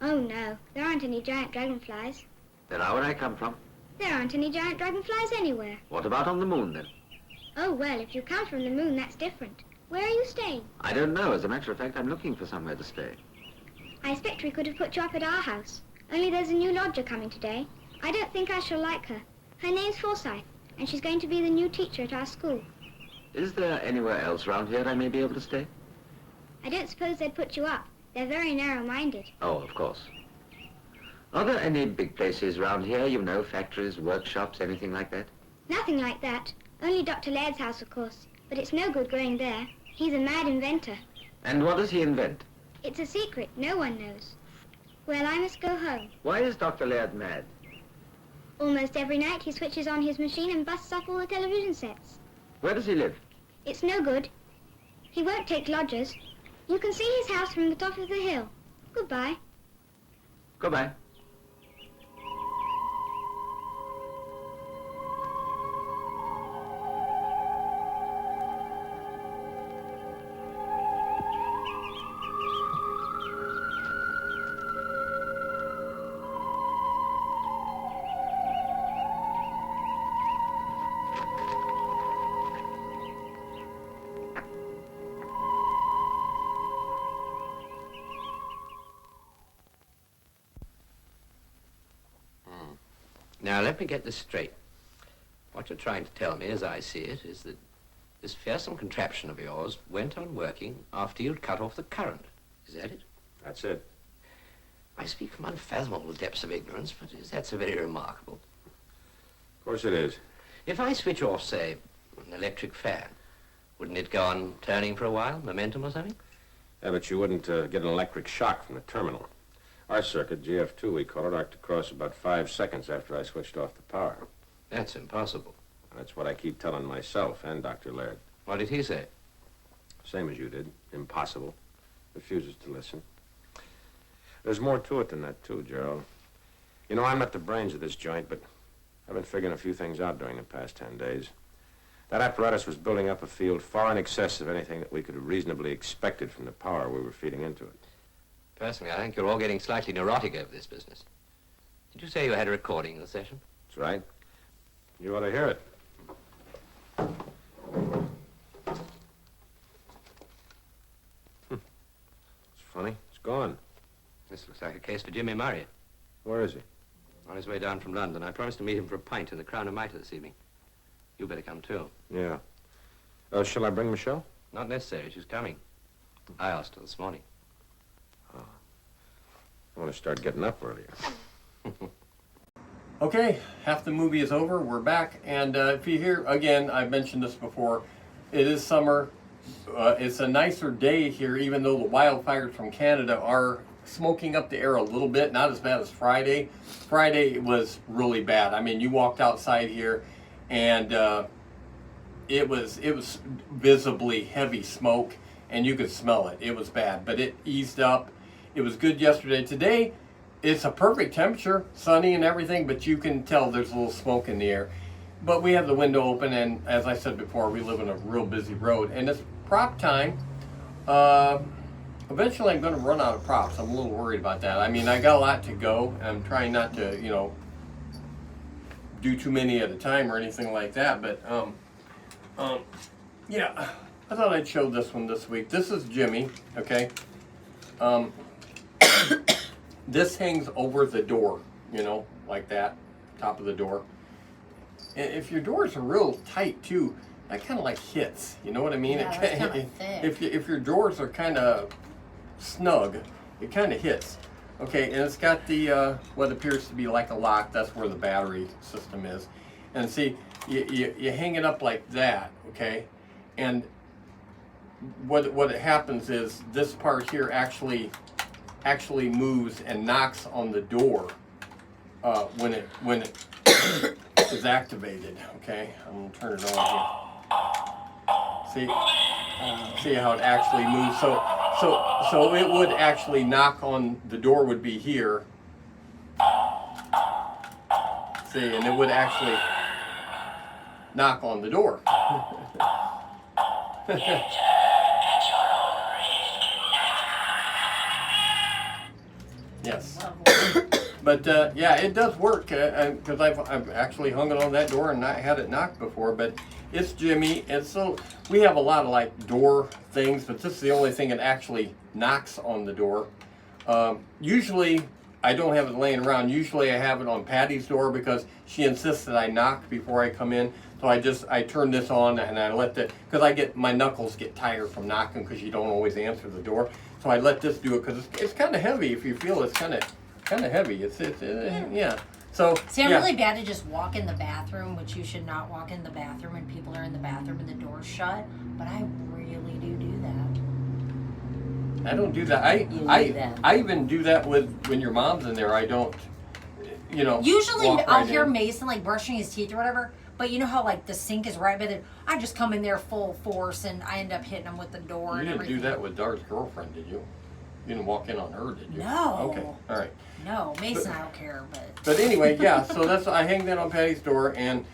Oh, no. There aren't any giant dragonflies. There are where I come from. There aren't any giant dragonflies anywhere. What about on the moon, then? Oh, well, if you come from the moon, that's different. Where are you staying? I don't know. As a matter of fact, I'm looking for somewhere to stay. I expect we could have put you up at our house. Only there's a new lodger coming today. I don't think I shall like her. Her name's Forsyth, and she's going to be the new teacher at our school. Is there anywhere else round here I may be able to stay? I don't suppose they'd put you up. They're very narrow-minded. Oh, of course. Are there any big places round here, you know, factories, workshops, anything like that? Nothing like that. Only Dr. Laird's house, of course. But it's no good going there. He's a mad inventor. And what does he invent? It's a secret. No one knows. Well, I must go home. Why is Dr. Laird mad? Almost every night he switches on his machine and busts up all the television sets. Where does he live? It's no good. He won't take lodgers. You can see his house from the top of the hill. Goodbye. Goodbye. Now, let me get this straight. What you're trying to tell me, as I see it, is that this fearsome contraption of yours went on working after you'd cut off the current. Is that it? That's it. I speak from unfathomable depths of ignorance, but is that so very remarkable? Of course it is. If I switch off, say, an electric fan, wouldn't it go on turning for a while, momentum or something? Yeah, but you wouldn't get an electric shock from the terminal. Our circuit, GF2 we call it, arced across about 5 seconds after I switched off the power. That's impossible. That's what I keep telling myself and Dr. Laird. What did he say? Same as you did. Impossible. Refuses to listen. There's more to it than that, too, Gerald. You know, I'm not the brains of this joint, but I've been figuring a few things out during the past 10 days. That apparatus was building up a field far in excess of anything that we could have reasonably expected from the power we were feeding into it. Personally, I think you're all getting slightly neurotic over this business. Did you say you had a recording of the session? That's right. You ought to hear it. It's funny. It's gone. This looks like a case for Jimmy Murray. Where is he? On his way down from London. I promised to meet him for a pint in the Crown and Mitre this evening. You better come, too. Yeah. Shall I bring Michelle? Not necessary. She's coming. I asked her this morning. I want to start getting up earlier. Okay, half the movie is over. We're back, and if you hear again, I've mentioned this before. It is summer. It's a nicer day here, even though the wildfires from Canada are smoking up the air a little bit. Not as bad as Friday. Friday was really bad. I mean, you walked outside here, and it was visibly heavy smoke, and you could smell it. It was bad, but it eased up. It was good yesterday. Today, it's a perfect temperature, sunny and everything, but you can tell there's a little smoke in the air. But we have the window open, and as I said before, we live on a real busy road. And it's prop time. Eventually I'm going to run out of props. I'm a little worried about that. I mean, I got a lot to go. I'm trying not to, do too many at a time or anything like that. But, yeah, I thought I'd show this one this week. This is Jimmy, okay? This hangs over the door, like that, top of the door. And if your doors are real tight too, that kind of like hits. You know what I mean? Yeah, that's kinda thick. If your doors are kind of snug, it kind of hits. Okay, and it's got the what appears to be like a lock. That's where the battery system is. And see, you hang it up like that, okay? And what happens is this part here actually moves and knocks on the door when it is activated. Okay, I'm gonna turn it on here. See how it actually moves. So it would actually knock on the door. Would be here. See, and it would actually knock on the door. Yes. But yeah, it does work because I've actually hung it on that door and not had it knocked before. But it's Jimmy. We have a lot of like door things, but this is the only thing that actually knocks on the door. Usually I don't have it laying around. Usually I have it on Patty's door because she insists that I knock before I come in. So I turn this on and I let because my knuckles get tired from knocking because you don't always answer the door. So I let this do it because it's kind of heavy. If you feel it's kind of heavy. It's yeah. So see, I'm really bad to just walk in the bathroom, which you should not walk in the bathroom when people are in the bathroom and the door's shut. But I really do that. I don't do that. I even do that when your mom's in there. I don't. Usually I'll hear in. Mason like brushing his teeth or whatever. But you know how like the sink is right by there? I just come in there full force and I end up hitting him with the door. You didn't do that with Dar's girlfriend, did you? You didn't walk in on her, did you? No. Okay, all right. No, Mason, I don't care, But anyway, yeah. So I hang that on Patty's door, and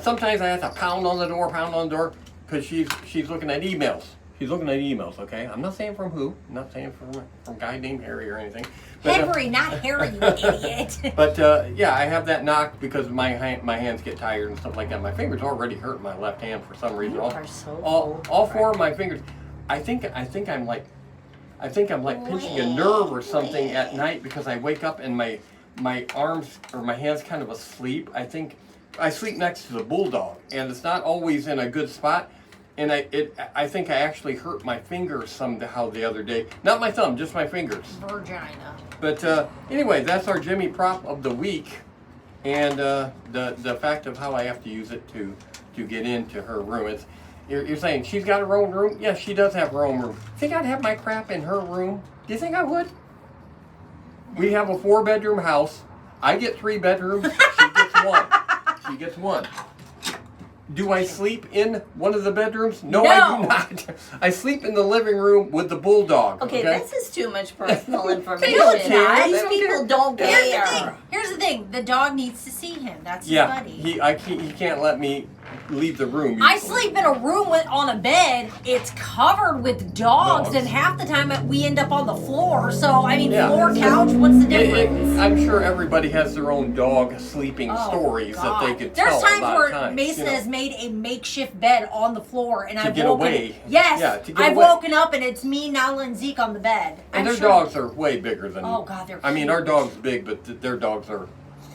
sometimes I have to pound on the door, because she's looking at emails. She's looking at emails. Okay, I'm not saying from who. I'm not saying from a guy named Harry or anything. But, Henry, not Harry, you idiot. But yeah, I have that knocked because my hands get tired and stuff like that. My fingers already hurt my left hand for some reason. All four of my fingers. I think I'm like pinching a nerve or something at night because I wake up and my arms or my hands kind of asleep. I think I sleep next to the bulldog, and it's not always in a good spot. And I think I actually hurt my fingers somehow the other day. Not my thumb, just my fingers. Virginia. But anyway, that's our Jimmy prop of the week, and the fact of how I have to use it to get into her room. You're saying she's got her own room? Yes, she does have her own room. Think I'd have my crap in her room? Do you think I would? We have a 4-bedroom house. I get 3 bedrooms. She gets 1. She gets 1. Do I sleep in one of the bedrooms? No, I do not. I sleep in the living room with the bulldog. Okay, this is too much personal information. These people don't care. Here's the thing. The dog needs to see him. That's his yeah, buddy. he can't let me leave the room. I sleep in a room on a bed. It's covered with dogs, and half the time we end up on the floor. So, I mean, floor, couch, what's the difference? I'm sure everybody has their own dog sleeping stories that they could tell. There's times where Mason has made a makeshift bed on the floor, and I've woken away. Yes, yeah, to get I've away. Woken up, and it's me, Nala, and Zeke on the bed. And their dogs are way bigger than. Oh God, they're. I mean, our dog's big, but their dogs are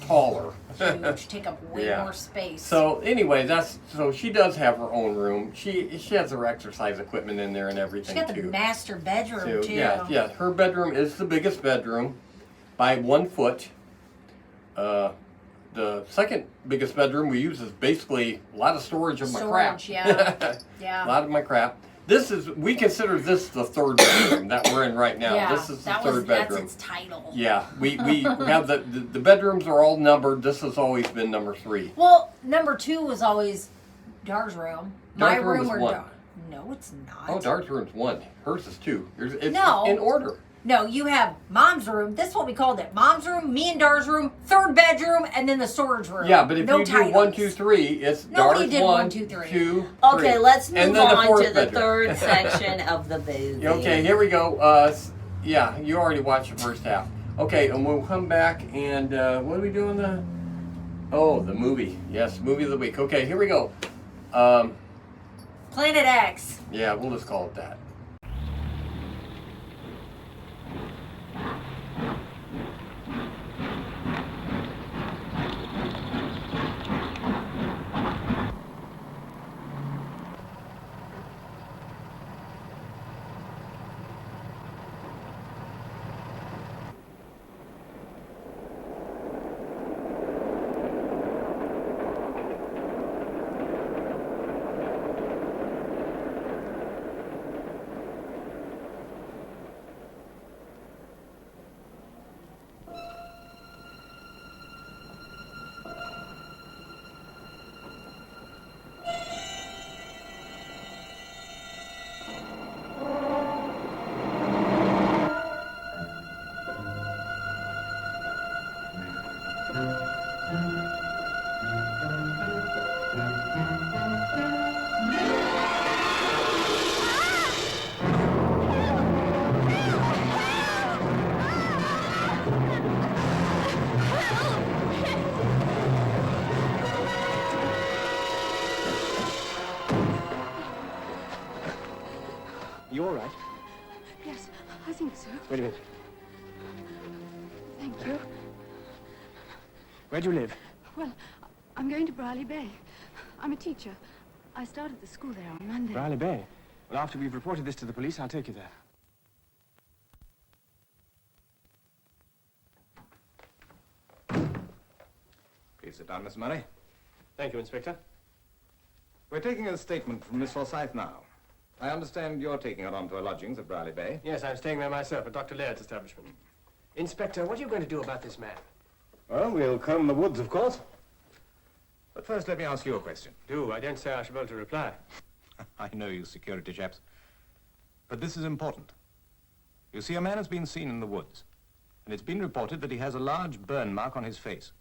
taller. Huge, take up way more space. So anyway, so she does have her own room. She has her exercise equipment in there and everything too. She's got the master bedroom too. Yeah. Her bedroom is the biggest bedroom by 1 foot. The the second biggest bedroom we use is basically a lot of storage of my crap. Storage, yeah. Yeah. A lot of my crap. We consider this the third bedroom that we're in right now. Yeah, This is the third bedroom. That's its title. Yeah, we have the bedrooms are all numbered. This has always been number 3. Well, number 2 was always Dar's room. My Dar's room room is or 1. Dar. No, it's not. Oh, Dar's room's 1. Hers is 2. It's No. in order. No, you have Mom's room. That's what we called it. Mom's room, me and Dar's room, third bedroom, and then the storage room. Yeah, but if no you do titles. 1, 2, 3, it's Nobody Dar's did 1, 2, 3. 2, Okay, 3. let's And move then on fourth to the bedroom. third section of the movie. Okay, here we go. Yeah, you already watched the first half. Okay, and we'll come back and what are we doing? The movie. Yes, movie of the week. Okay, here we go. Planet X. Yeah, we'll just call it that. You all right? Yes, I think so. Wait a minute. Thank you. Where do you live? Well, I'm going to Briley Bay. I'm a teacher. I started the school there on Monday. Briley Bay. Well, after we've reported this to the police, I'll take you there. Please sit down, Miss Murray. Thank you, Inspector. We're taking a statement from Miss Forsyth now. I understand you're taking her on to her lodgings at Briley Bay. Yes, I'm staying there myself at Dr. Laird's establishment. Inspector, what are you going to do about this man? Well, we'll comb the woods, of course. But first, let me ask you a question. Do. I don't say I shall be able to reply. I know you security chaps. But this is important. You see, a man has been seen in the woods, and it's been reported that he has a large burn mark on his face.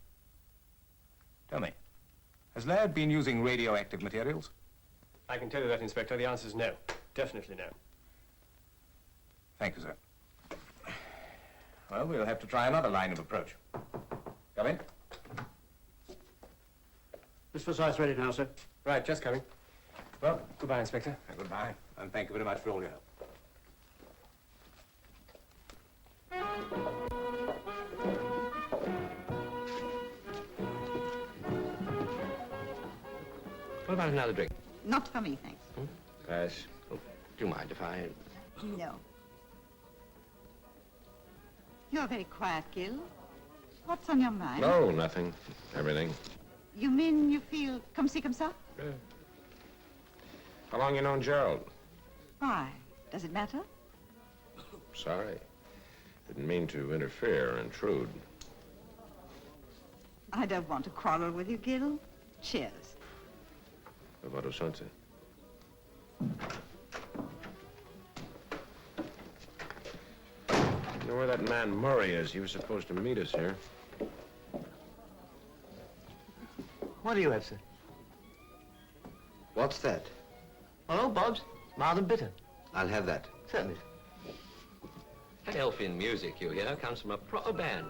Tell me, has Laird been using radioactive materials? I can tell you that, Inspector. The answer is no. Definitely no. Thank you, sir. Well, we'll have to try another line of approach. Come in. Miss Forsyth's ready now, sir. Right, just coming. Well, goodbye, Inspector. Goodbye, and thank you very much for all your help. What about another drink? Not for me, thanks. Yes. Oh, do you mind if I... No. You're very quiet, Gil. What's on your mind? No, nothing. Everything. You mean you feel comme ci, comme ça? How long you known Gerald? Why? Does it matter? Sorry. Didn't mean to interfere or intrude. I don't want to quarrel with you, Gil. Cheers. About something. You know where that man Murray is? He was supposed to meet us here. What do you have, sir? What's that? Oh, Bob's. Mild and bitter. I'll have that. Certainly. That elfin music you hear comes from a proper band.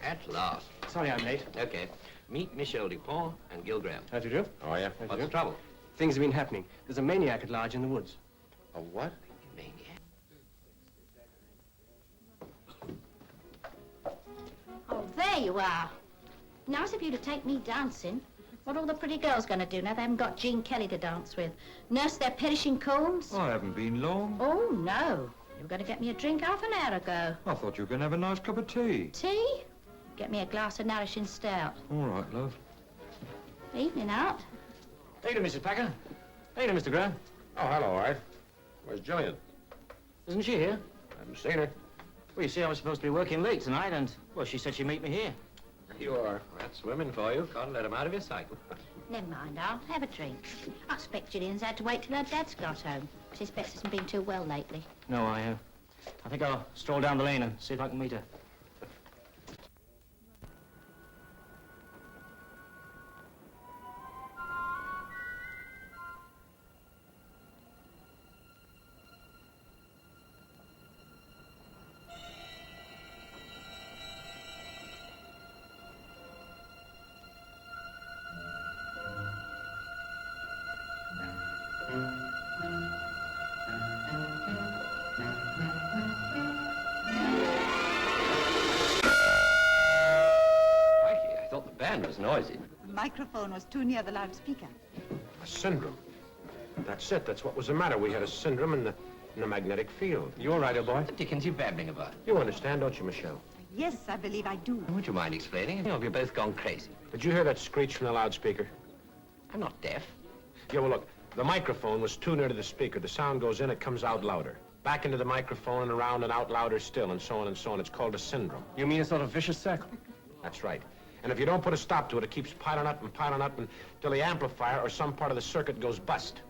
At last. Sorry I'm late. Okay. Meet Michel Dupont and Gil Graham. How do you do? Oh, yeah? What's the trouble? Things have been happening. There's a maniac at large in the woods. A what? Maniac? Oh, there you are. Nice of you to take me dancing. What are all the pretty girls going to do now they haven't got Jean Kelly to dance with? Nurse their perishing combs? I haven't been long. Oh, no. You were going to get me a drink half an hour ago. I thought you were going to have a nice cup of tea. Tea? Get me a glass of nourishing stout. All right, love. Evening out. How you doing, Mrs. Packer? How you doing, Mr. Graham? Oh, hello, Art. Where's Jillian? Isn't she here? I haven't seen her. Well, you see, I was supposed to be working late tonight, and, well, she said she'd meet me here. You are. That's women for you. Can't let them out of your sight. Never mind, I'll have a drink. I expect Gillian's had to wait till her dad's got home. Mrs. Betts hasn't been too well lately. No, I think I'll stroll down the lane and see if I can meet her. I thought the band was noisy. The microphone was too near the loudspeaker. A syndrome. That's it. That's what was the matter. We had a syndrome in the magnetic field. You all right, old boy? What the dickens are you babbling about? You understand, don't you, Michelle? Yes, I believe I do. Would you mind explaining? You know, you've both gone crazy. Did you hear that screech from the loudspeaker? I'm not deaf. Yeah, well, look. The microphone was too near to the speaker. The sound goes in, it comes out louder. Back into the microphone and around and out louder still, and so on and so on. It's called a syndrome. You mean a sort of vicious circle? That's right. And if you don't put a stop to it, it keeps piling up until the amplifier or some part of the circuit goes bust.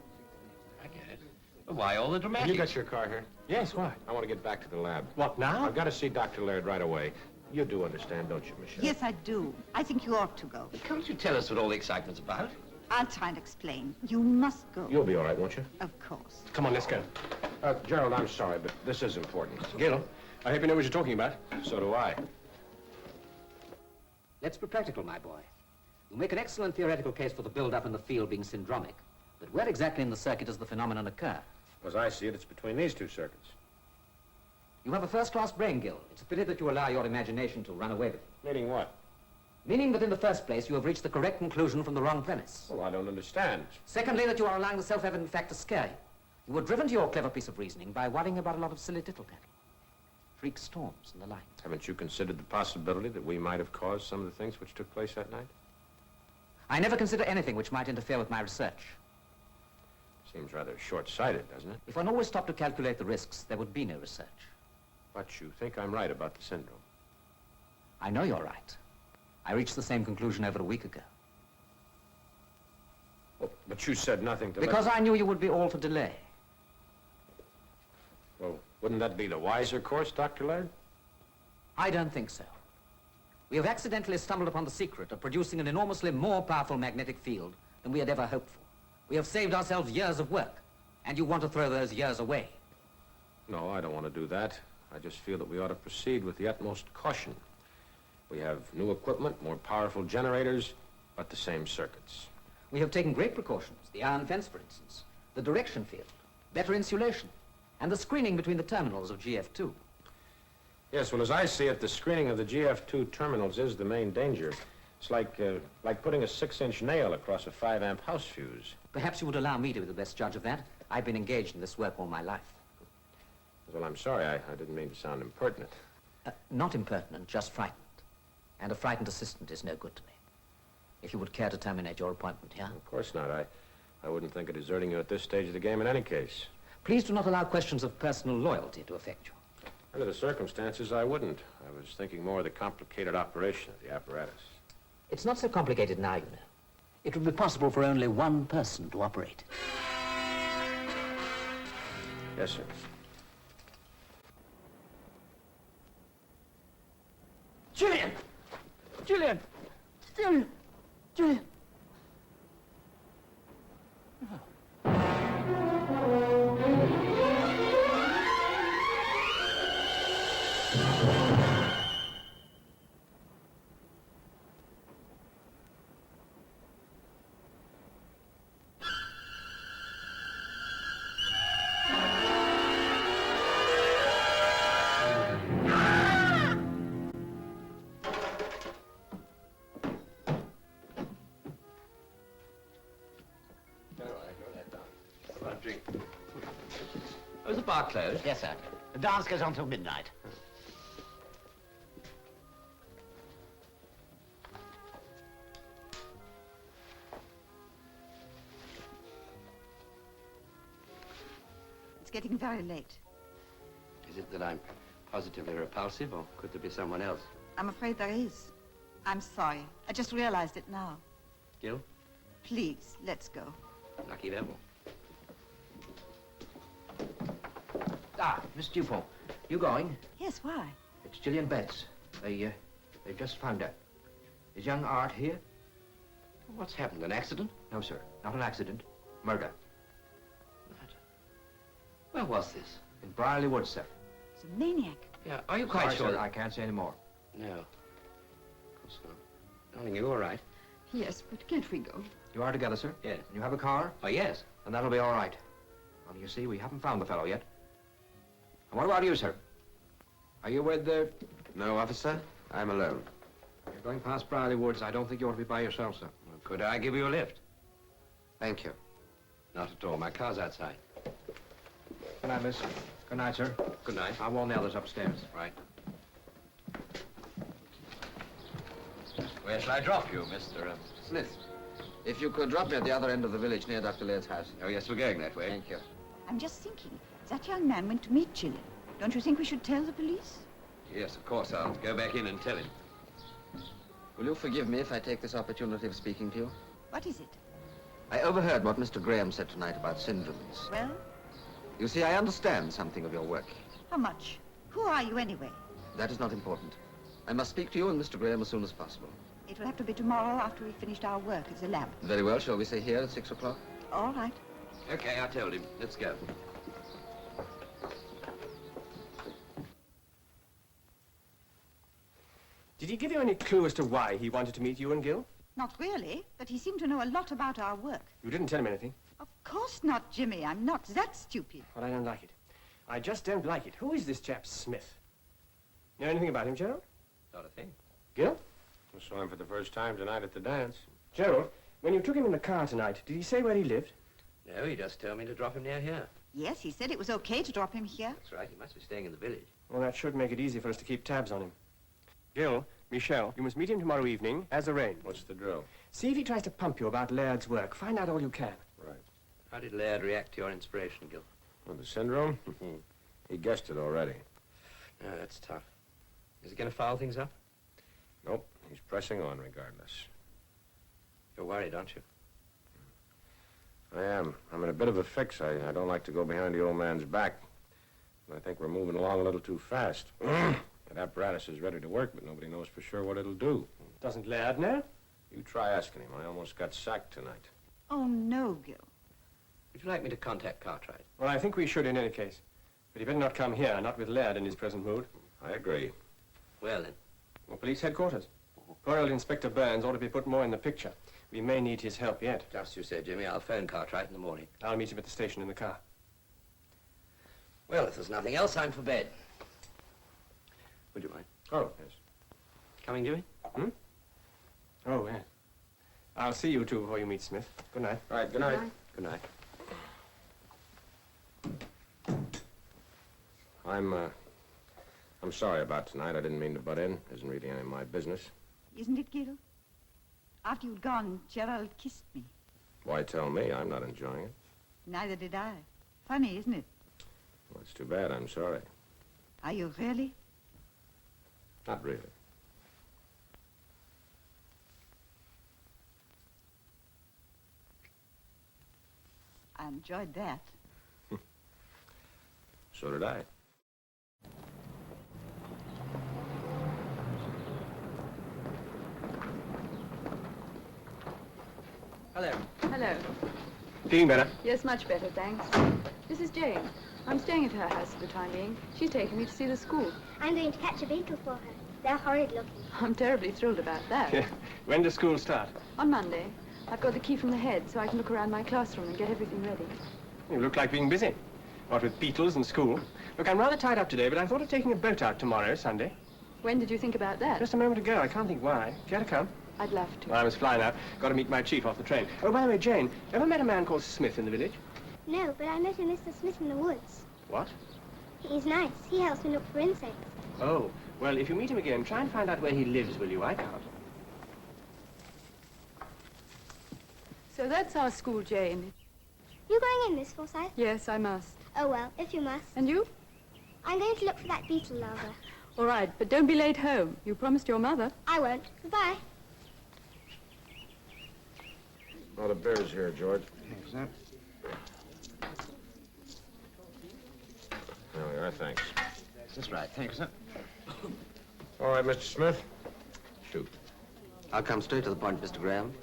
I get it. But why all the Have dramatics? you got your car here? Yes, why? I want to get back to the lab. What, now? I've got to see Dr. Laird right away. You do understand, don't you, Michelle? Yes, I do. I think you ought to go. But can't you tell us what all the excitement's about? I'll try and explain. You must go. You'll be all right, won't you? Of course. Come on, let's go. Gerald, I'm sorry, but this is important. Gil, I hope you know what you're talking about. So do I. Let's be practical, my boy. You make an excellent theoretical case for the build-up in the field being syndromic. But where exactly in the circuit does the phenomenon occur? As I see it, it's between these two circuits. You have a first-class brain, Gil. It's a pity that you allow your imagination to run away with you. Meaning what? Meaning that in the first place, you have reached the correct conclusion from the wrong premise. Well, I don't understand. Secondly, that you are allowing the self-evident fact to scare you. You were driven to your clever piece of reasoning by worrying about a lot of silly tittle-tattle. Freak storms and the like. Haven't you considered the possibility that we might have caused some of the things which took place that night? I never consider anything which might interfere with my research. Seems rather short-sighted, doesn't it? If one always stopped to calculate the risks, there would be no research. But you think I'm right about the syndrome. I know you're right. I reached the same conclusion over a week ago. Well, but you said nothing to Because I knew you would be all for delay. Well, wouldn't that be the wiser course, Dr. Laird? I don't think so. We have accidentally stumbled upon the secret of producing an enormously more powerful magnetic field than we had ever hoped for. We have saved ourselves years of work, and you want to throw those years away. No, I don't want to do that. I just feel that we ought to proceed with the utmost caution. We have new equipment, more powerful generators, but the same circuits. We have taken great precautions. The iron fence, for instance, the direction field, better insulation, and the screening between the terminals of GF2. Yes, well, as I see it, the screening of the GF2 terminals is the main danger. It's like putting a 6-inch nail across a 5-amp house fuse. Perhaps you would allow me to be the best judge of that. I've been engaged in this work all my life. Well, I'm sorry. I didn't mean to sound impertinent. Not impertinent, just frightened. And a frightened assistant is no good to me. If you would care to terminate your appointment here. Of course not. I wouldn't think of deserting you at this stage of the game in any case. Please do not allow questions of personal loyalty to affect you. Under the circumstances, I wouldn't. I was thinking more of the complicated operation of the apparatus. It's not so complicated now, you know. It would be possible for only one person to operate. Yes, sir. Julian! Julian! Julian! Julian! Oh, is the bar closed? Yes, sir. The dance goes on till midnight. getting very late. Is it that I'm positively repulsive, or could there be someone else? I'm afraid there is. I'm sorry. I just realized it now. Gil? Please, let's go. Lucky devil. Ah, Miss Dupont, you going? Yes, why? It's Gillian Betts. They just found her. Is young Art here? What's happened, an accident? No, sir, not an accident. Murder. Where was this? In Brierley Woods, sir. It's a maniac. Yeah, are you quite sure? Sir, I can't say any more. No. Of course not. Darling, you all right? Yes, but can't we go? You are together, sir? Yes. And you have a car? Oh, yes. And that'll be all right. Only you see, we haven't found the fellow yet. And what about you, sir? Are you with the... No, officer. I'm alone. You're going past Brierley Woods. I don't think you ought to be by yourself, sir. Well, could I give you a lift? Thank you. Not at all. My car's outside. Good night, miss. Good night, sir. Good night. I'll warn the others upstairs. Right. Where shall I drop you, Mr. Smith, if you could drop me at the other end of the village near Dr. Laird's house. Oh, yes, we're going that way. Thank you. I'm just thinking, that young man went to meet Gillian. Don't you think we should tell the police? Yes, of course. I'll go back in and tell him. Will you forgive me if I take this opportunity of speaking to you? What is it? I overheard what Mr. Graham said tonight about syndromes. Well, You see, I understand something of your work. how much? Who are you anyway? That is not important. I must speak to you and Mr. Graham as soon as possible. It will have to be tomorrow after we've finished our work at the lab. Very well. Shall we say here at 6 o'clock? All right. Okay, I told him. Let's go. Did he give you any clue as to why he wanted to meet you and Gil? Not really, but he seemed to know a lot about our work. You didn't tell him anything. Of course not, Jimmy. I'm not that stupid. Well, I don't like it. I just don't like it. Who is this chap Smith? Know anything about him, Gerald? Not a thing. Gil? I saw him for the first time tonight at the dance. Gerald, when you took him in the car tonight, did he say where he lived? No, he just told me to drop him near here. Yes, he said it was okay to drop him here. That's right. He must be staying in the village. Well, that should make it easy for us to keep tabs on him. Gil, Michelle, you must meet him tomorrow evening, as arranged. What's the drill? See if he tries to pump you about Laird's work. Find out all you can. Right. How did Laird react to your inspiration, Gil? Well, the syndrome? He guessed it already. No, that's tough. Is he going to foul things up? Nope. He's pressing on regardless. You're worried, aren't you? I am. I'm in a bit of a fix. I don't like to go behind the old man's back. I think we're moving along a little too fast. That apparatus is ready to work, but nobody knows for sure what it'll do. Doesn't Laird know? You try asking him. I almost got sacked tonight. Oh, no, Gil. Would you like me to contact Cartwright? Well, I think we should in any case. But he better not come here, not with Laird in his present mood. I agree. Well, then. Or police headquarters. Poor old Inspector Burns ought to be put more in the picture. We may need his help yet. Just you said, Jimmy. I'll phone Cartwright in the morning. I'll meet him at the station in the car. Well, if there's nothing else, I'm for bed. Would you mind? Oh, yes. Coming, Jimmy? Hmm? Oh, yes. I'll see you two before you meet Smith. Good night. Right, good night. Good night. I'm sorry about tonight. I didn't mean to butt in. Isn't really any of my business. Isn't it, Gil? After you'd gone, Gerald kissed me. Why tell me? I'm not enjoying it. Neither did I. Funny, isn't it? Well, it's too bad. I'm sorry. Are you really? Not really. I enjoyed that. So did I. Hello. Hello. Feeling better? Yes, much better, thanks. This is Jane. I'm staying at her house for the time being. She's taking me to see the school. I'm going to catch a beetle for her. They're horrid looking. I'm terribly thrilled about that. Yeah. When does school start? On Monday. I've got the key from the head so I can look around my classroom and get everything ready. You look like being busy. What with beetles and school. Look, I'm rather tied up today, but I thought of taking a boat out tomorrow, Sunday. When did you think about that? Just a moment ago. I can't think why. Care to come? I'd love to. Well, I must fly now. Got to meet my chief off the train. Oh, by the way, Jane, ever met a man called Smith in the village? No, but I met a Mr. Smith in the woods. What? He's nice. He helps me look for insects. Oh, well, if you meet him again, try and find out where he lives, will you? I can't. So that's our school, Jane. You going in, Miss Forsyth? Yes, I must. Oh, well, if you must. And you? I'm going to look for that beetle larva. All right, but don't be late home. You promised your mother. I won't. Goodbye. Oh, the beer's here, George. Thanks, sir. There we are, thanks. That's right. Thanks, sir. All right, Mr. Smith. Shoot. I'll come straight to the point, Mr. Graham.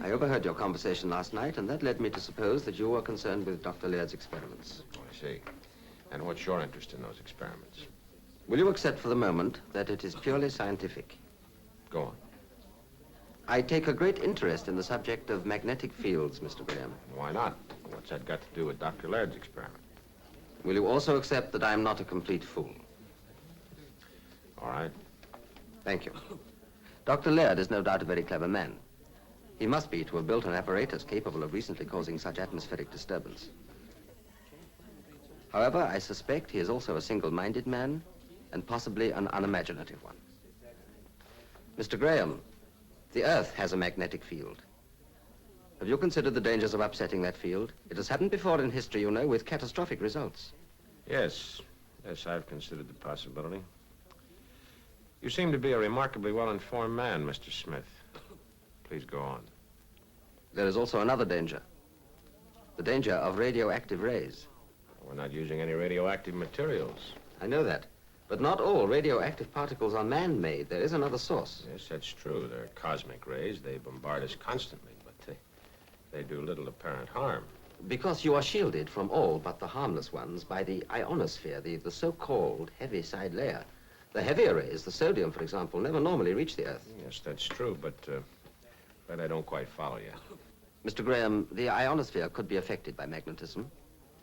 I overheard your conversation last night, and that led me to suppose that you were concerned with Dr. Laird's experiments. Oh, I see. And what's your interest in those experiments? Will you accept for the moment that it is purely scientific? Go on. I take a great interest in the subject of magnetic fields, Mr. Graham. Why not? What's that got to do with Dr. Laird's experiment? Will you also accept that I am not a complete fool? All right. Thank you. Dr. Laird is no doubt a very clever man. He must be to have built an apparatus capable of recently causing such atmospheric disturbance. However, I suspect he is also a single-minded man and possibly an unimaginative one. Mr. Graham, the Earth has a magnetic field. Have you considered the dangers of upsetting that field? It has happened before in history, you know, with catastrophic results. Yes. Yes, I've considered the possibility. You seem to be a remarkably well-informed man, Mr. Smith. Please go on. There is also another danger. The danger of radioactive rays. We're not using any radioactive materials. I know that. But not all radioactive particles are man-made. There is another source. Yes, that's true. They're cosmic rays. They bombard us constantly, but they do little apparent harm. Because you are shielded from all but the harmless ones by the ionosphere, the so-called heavy side layer. The heavier rays, the sodium, for example, never normally reach the Earth. Yes, that's true, but I don't quite follow you. Mr. Graham, the ionosphere could be affected by magnetism.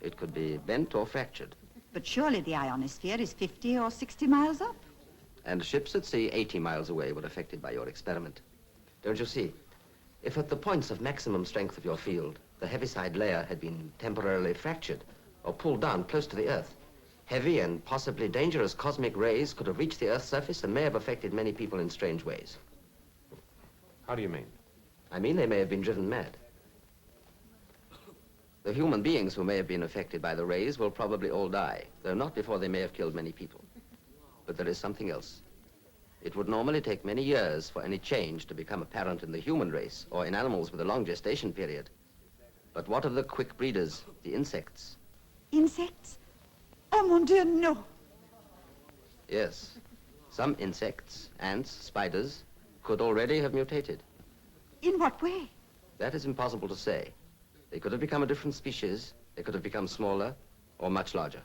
It could be bent or fractured. But surely the ionosphere is 50 or 60 miles up. And ships at sea 80 miles away were affected by your experiment. Don't you see? If at the points of maximum strength of your field, the heaviside layer had been temporarily fractured or pulled down close to the Earth, heavy and possibly dangerous cosmic rays could have reached the Earth's surface and may have affected many people in strange ways. How do you mean? I mean they may have been driven mad. The human beings who may have been affected by the rays will probably all die, though not before they may have killed many people. But there is something else. It would normally take many years for any change to become apparent in the human race or in animals with a long gestation period. But what of the quick breeders, the insects? Insects? Oh, mon Dieu, no. Yes. Some insects, ants, spiders, could already have mutated. In what way? That is impossible to say. They could have become a different species, they could have become smaller or much larger.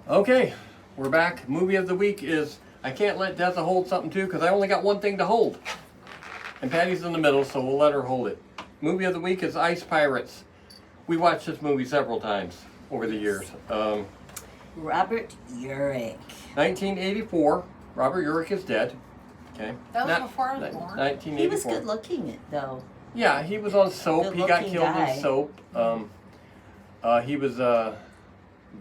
Okay, we're back. Movie of the week is, I can't let Deza hold something too because I only got one thing to hold. And Patty's in the middle, so we'll let her hold it. Movie of the week is Ice Pirates. We watched this movie several times over the years. Robert Urich. 1984. Robert Urich is dead. Okay. That was before I was born. 1984. He was good looking, though. Yeah, he was on Soap. He got Good-looking killed guy. in Soap. He was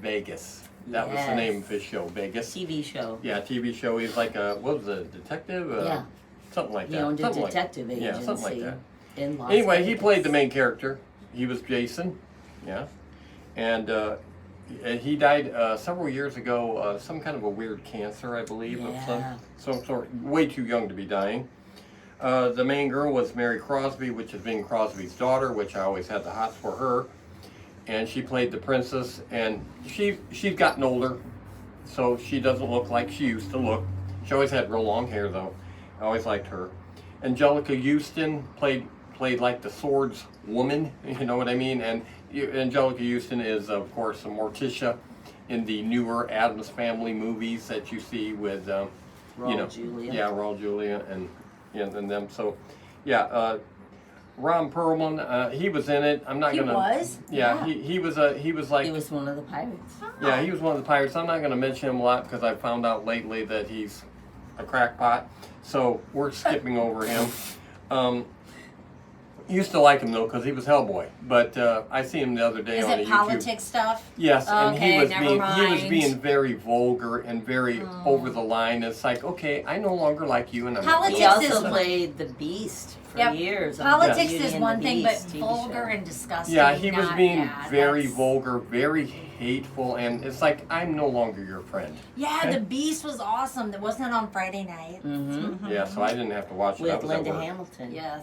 Vegas. That was the name of his show, Vegas. TV show. Yeah, TV show. He's like a, what was it, detective? Yeah. Something like that. He owned a Something detective like, agency. Yeah, something like that. In Las Anyway, he Vegas. played the main character. He was Jason. Yeah. And he died several years ago, some kind of a weird cancer, I believe, of some sort, way too young to be dying. The main girl was Mary Crosby, which is Bing Crosby's daughter, which I always had the hots for her. And she played the princess, and she's gotten older. so she doesn't look like she used to look. She always had real long hair, though. I always liked her. Angelica Houston played like the Swords woman, you know what I mean? And Angelica Houston is, of course, a Morticia in the newer Addams Family movies that you see with, Raul Julia. Yeah, Raul Julia and them. So, yeah, Ron Perlman, he was in it. I'm not He gonna. was? Yeah, Yeah. he was like. He was one of the pirates. Yeah, he was one of the pirates. I'm not going to mention him a lot because I found out lately that he's a crackpot. So we're skipping over him. Used to like him though because he was Hellboy, but I see him the other day Is on it YouTube. politics stuff? Yes, and Okay, he was never being very vulgar and very over the line. It's like, okay, I no longer like you, and I'm Politics He also is- played the Beast for Yep. years. on Politics Beauty is and one the thing, but Beast TV vulgar show. and disgusting. Yeah, he was being yeah, very that's- vulgar, very hateful, and it's like, I'm no longer your friend. Yeah, Okay? The Beast was awesome. That wasn't on Friday night. Mm-hmm. Yeah, so I didn't have to watch it. I With was at Linda work. Hamilton. Yes.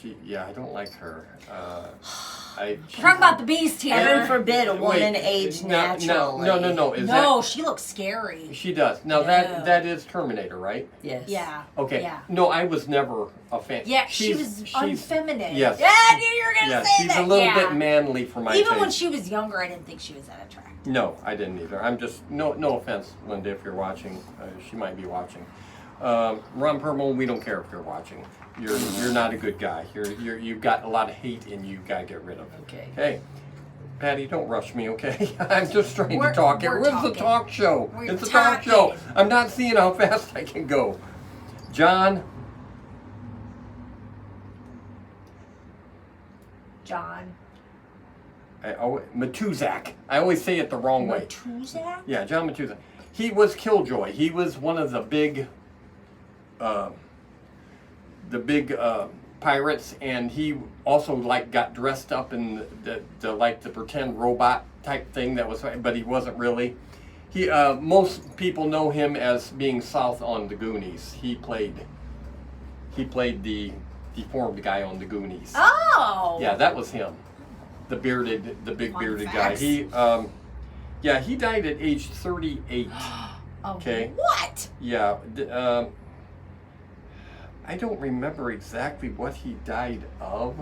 I don't like her. Talk about the Beast here. Heaven forbid a woman Wait, age no, naturally. No. Is No, she looks scary. she does. Now No. that is Terminator, right? Yes. Yeah. Okay. Yeah. No, I was never a fan. Yeah, she was unfeminine. Yes. Yeah, I knew you were gonna Yeah, say she's that. a little yeah. bit manly for my Even taste. when she was younger, I didn't think she was that attractive. No, I didn't either. I'm just no offense, Linda, if you're watching. She might be watching. Ron Perlman, we don't care if you're watching. You're not a good guy. You've got a lot of hate in you. Got to get rid of. Okay. Hey, Patty, don't rush me, okay? I'm just trying We're- to talk here. we're It's a talking. talk show. We're It's a talk show. talking. I'm not seeing how fast I can go. John. Matuzak. I always say it the wrong way. Matuzak? Yeah, John Matuzak. He was Killjoy. He was one of the big pirates, and he also like got dressed up in the pretend robot type thing that was, but he wasn't really. He most people know him as being South on the Goonies. He played the deformed guy on the Goonies. Oh. Yeah, that was him. The big Fun bearded facts. guy. He died at age 38. Okay. What? Yeah. I don't remember exactly what he died of.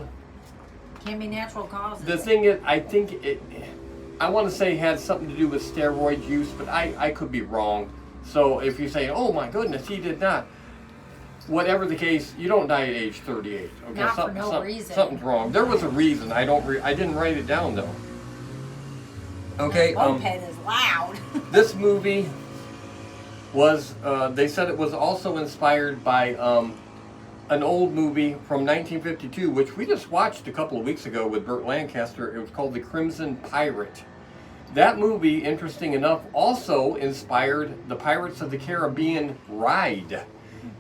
Can't be natural causes. The thing is, I think I want to say it had something to do with steroid use, but I could be wrong. So if you say, oh my goodness, he did not. Whatever the case, you don't die at age 38. Okay, Not for no reason. Something's wrong. There was a reason. I didn't write it down though. Okay. Moped is loud. This movie was. They said it was also inspired by an old movie from 1952, which we just watched a couple of weeks ago with Burt Lancaster. It was called The Crimson Pirate. That movie, interesting enough, also inspired the Pirates of the Caribbean ride.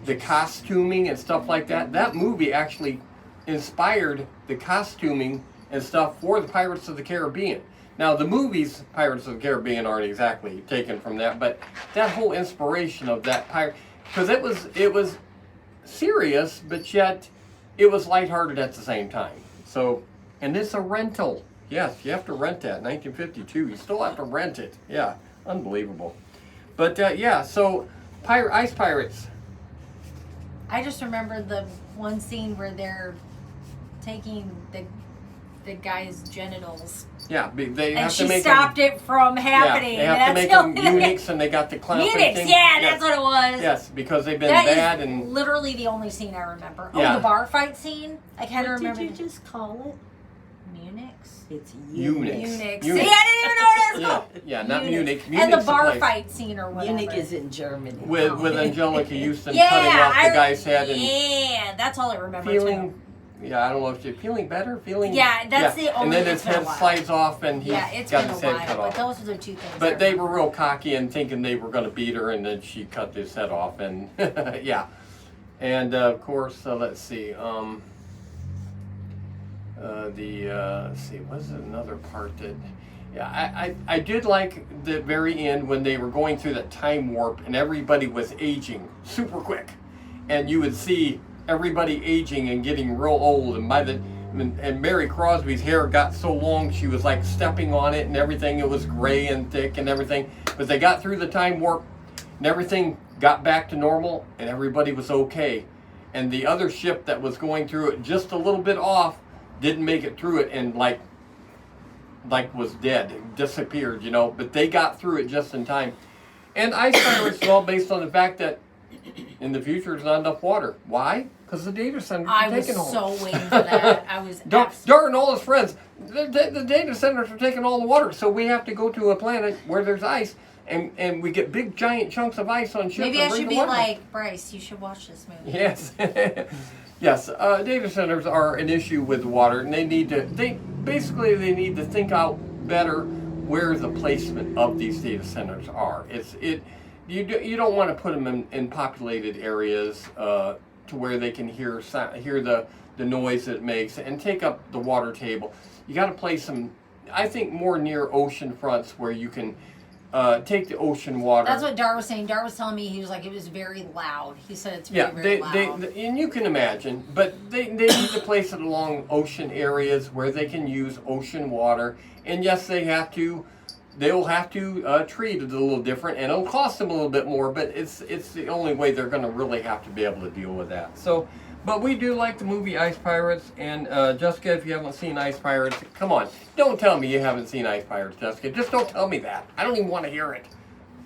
The costuming and stuff like that. That movie actually inspired the costuming and stuff for the Pirates of the Caribbean. Now, the movies, Pirates of the Caribbean, aren't exactly taken from that, but that whole inspiration of that pirate, because it was serious, but yet it was lighthearted at the same time. So, and it's a rental. Yes, you have to rent that. 1952, you still have to rent it. Yeah, unbelievable. But so Ice Pirates. I just remember the one scene where they're taking the guy's genitals. Yeah, they And have she to make stopped it from happening. Yeah, they have to make them eunuchs, and they got the clown Eunuchs, thing. yeah, Yes. that's what it was. Yes, because they've been That bad is and literally the only scene I remember. Yeah. Oh, the bar fight scene? I can't What remember. did you just call it? Eunuchs? It's eunuchs. Eunuchs. Eunuchs. See, I didn't even know what it was called. Yeah, not Munich. And the Munich's bar place. fight scene or whatever. Eunuch is in Germany. With Angelica Houston Yeah, cutting off the guy's head and yeah, that's all I remember feeling. too. Yeah, I don't know if you're feeling better, feeling. Yeah, that's the And only- then his it's been a head while. slides off, and he's Yeah, it's got been a his head while, cut but off. those are the two things. I But they remember. were real cocky and thinking they were going to beat her, and then she cut his head off, and yeah. And of course, let's see. Let's see, was it another part that? Yeah, I did like the very end when they were going through that time warp, and everybody was aging super quick, and you would see everybody aging and getting real old, and by the and Mary Crosby's hair got so long she was like stepping on it and everything. It was gray and thick and everything. But they got through the time warp and everything got back to normal and everybody was okay. And the other ship that was going through it just a little bit off didn't make it through it and like was dead, disappeared, you know. But they got through it just in time. And ice pirates is all based on the fact that in the future there's not enough water. Why? Because the data centers are taking all. I was so waiting for that. I was. Dart and all his friends, the data centers are taking all the water, so we have to go to a planet where there's ice, and we get big giant chunks of ice on ships. Maybe I should be like, Bryce, you should watch this movie. Yes, yes. Data centers are an issue with water, and they need to think out better where the placement of these data centers are. You don't want to put them in populated areas to where they can hear the noise that it makes and take up the water table. You got to place them, I think, more near ocean fronts where you can take the ocean water. That's what Dart was saying. Dart was telling me, he was like, it was very loud. He said it's very loud. And you can imagine, but they need to place it along ocean areas where they can use ocean water. And yes, they'll have to treat it a little different, and it'll cost them a little bit more, but it's the only way they're going to really have to be able to deal with that. So, but we do like the movie Ice Pirates, and Jessica, if you haven't seen Ice Pirates, come on, don't tell me you haven't seen Ice Pirates, Jessica. Just don't tell me that. I don't even want to hear it.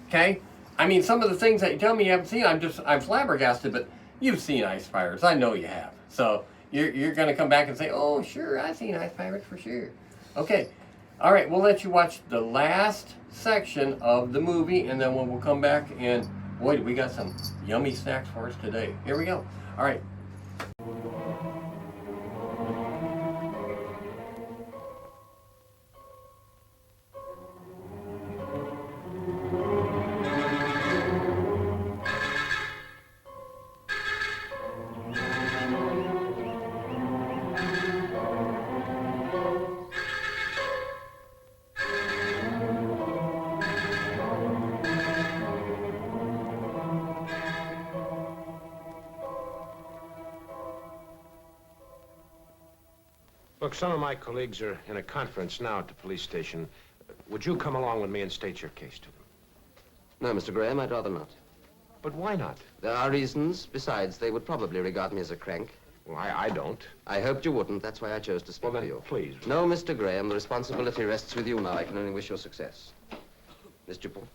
Okay? I mean, some of the things that you tell me you haven't seen, I'm flabbergasted, but you've seen Ice Pirates. I know you have. So you're going to come back and say, oh, sure, I've seen Ice Pirates for sure. Okay. All right, we'll let you watch the last section of the movie, and then we'll come back, and boy, we got some yummy snacks for us today. Here we go. All right. Look, some of my colleagues are in a conference now at the police station. Would you come along with me and state your case to them? No, Mr. Graham, I'd rather not. But why not? There are reasons. Besides, they would probably regard me as a crank. Well, I don't. I hoped you wouldn't. That's why I chose to speak to you. Please. No, Mr. Graham, the responsibility rests with you now. I can only wish you success. Miss Dupont.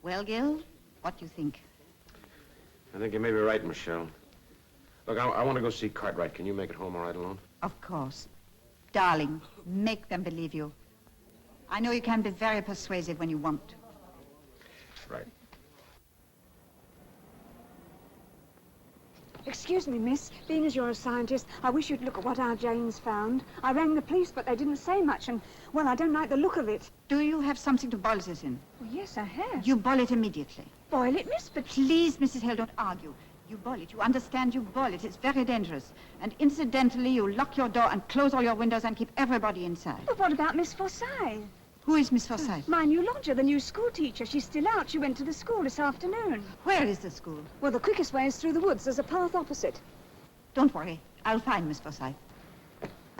Well, Gil, what do you think? I think you may be right, Michelle. Look, I want to go see Cartwright. Can you make it home all right alone? Of course. Darling, make them believe you. I know you can be very persuasive when you want. Right. Excuse me, miss. Being as you're a scientist, I wish you'd look at what our Jane's found. I rang the police, but they didn't say much, and, well, I don't like the look of it. Do you have something to boil this in? Well, yes, I have. You boil it immediately. Boil it, miss, but... Please, Mrs. Hill, don't argue. You boil it. You understand you boil it. It's very dangerous. And incidentally, you lock your door and close all your windows and keep everybody inside. But what about Miss Forsyth? Who is Miss Forsyth? My new lodger, the new school teacher. She's still out. She went to the school this afternoon. Where is the school? Well, the quickest way is through the woods. There's a path opposite. Don't worry. I'll find Miss Forsyth.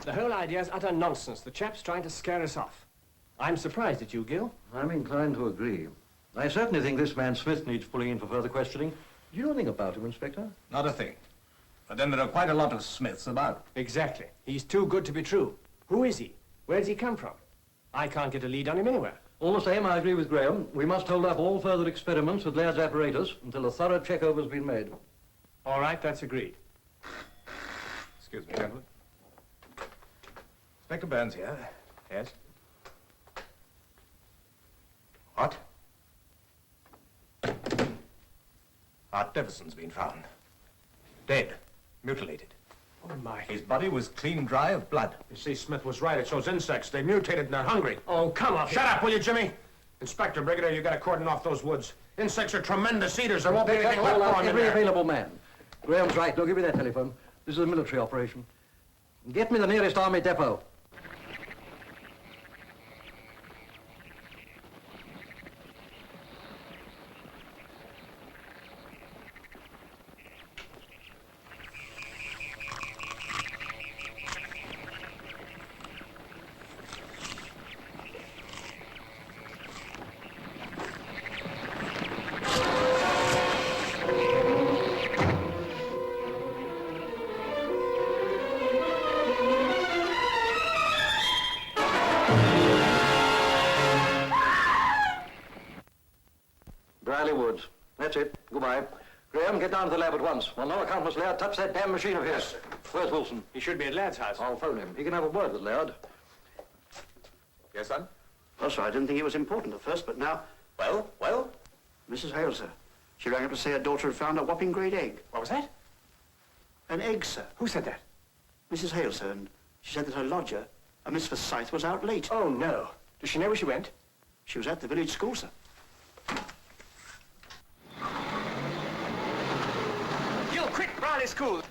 The whole idea is utter nonsense. The chap's trying to scare us off. I'm surprised at you, Gil. I'm inclined to agree. I certainly think this man Smith needs pulling in for further questioning. Do you know anything about him, Inspector? Not a thing. But then there are quite a lot of Smiths about. Exactly. He's too good to be true. Who is he? Where does he come from? I can't get a lead on him anywhere. All the same, I agree with Graham. We must hold up all further experiments with Laird's apparatus until a thorough check-over's been made. All right, that's agreed. Excuse me, gentlemen. Inspector Burns here. Yes? What? Art Deverson's been found. Dead. Mutilated. Oh, my. His body was clean dry of blood. You see, Smith was right. It's those insects. They mutated and they're hungry. Oh, come on. Shut up, will you, Jimmy? Inspector Brigadier, you got to cordon off those woods. Insects are tremendous eaters. There won't be anything left for them in Every there. available man. Graham's right. Now, give me that telephone. This is a military operation. Get me the nearest army depot. Riley Woods. That's it. Goodbye. Graham, get down to the lab at once. On no account must Laird touch that damn machine of his. Where's Wilson? He should be at Laird's house. I'll phone him. He can have a word with Laird. Yes, son? Oh, sir, I didn't think it was important at first, but now... Well? Mrs. Hale, sir. She rang up to say her daughter had found a whopping great egg. What was that? An egg, sir. Who said that? Mrs. Hale, sir, and she said that her lodger, a Miss Forsyth, was out late. Oh, no. Does she know where she went? She was at the village school, sir. Gil, quick! Riley School!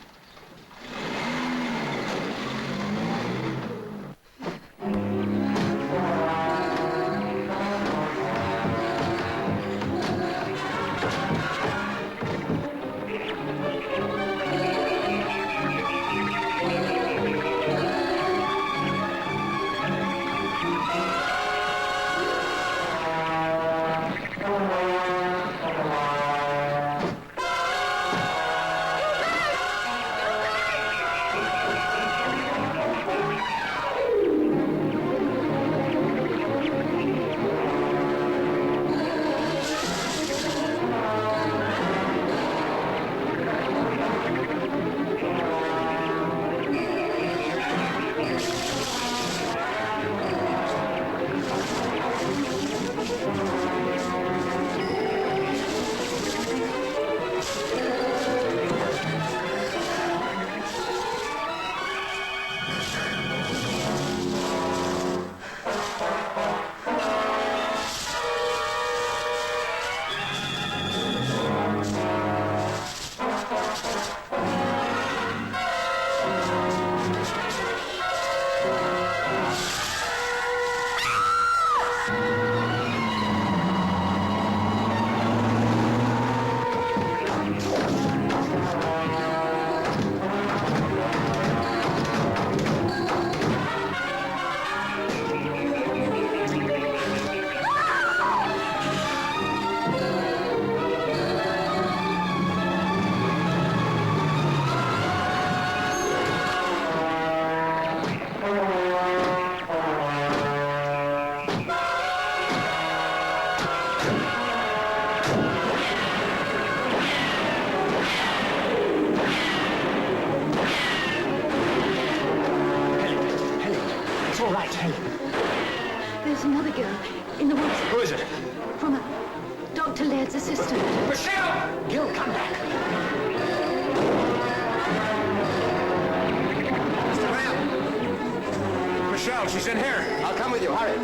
There's another girl in the woods. Who is it? From Dr. Laird's assistant. Michelle! Gil, come back. Mr. Graham! Michelle, she's in here. I'll come with you. Hurry.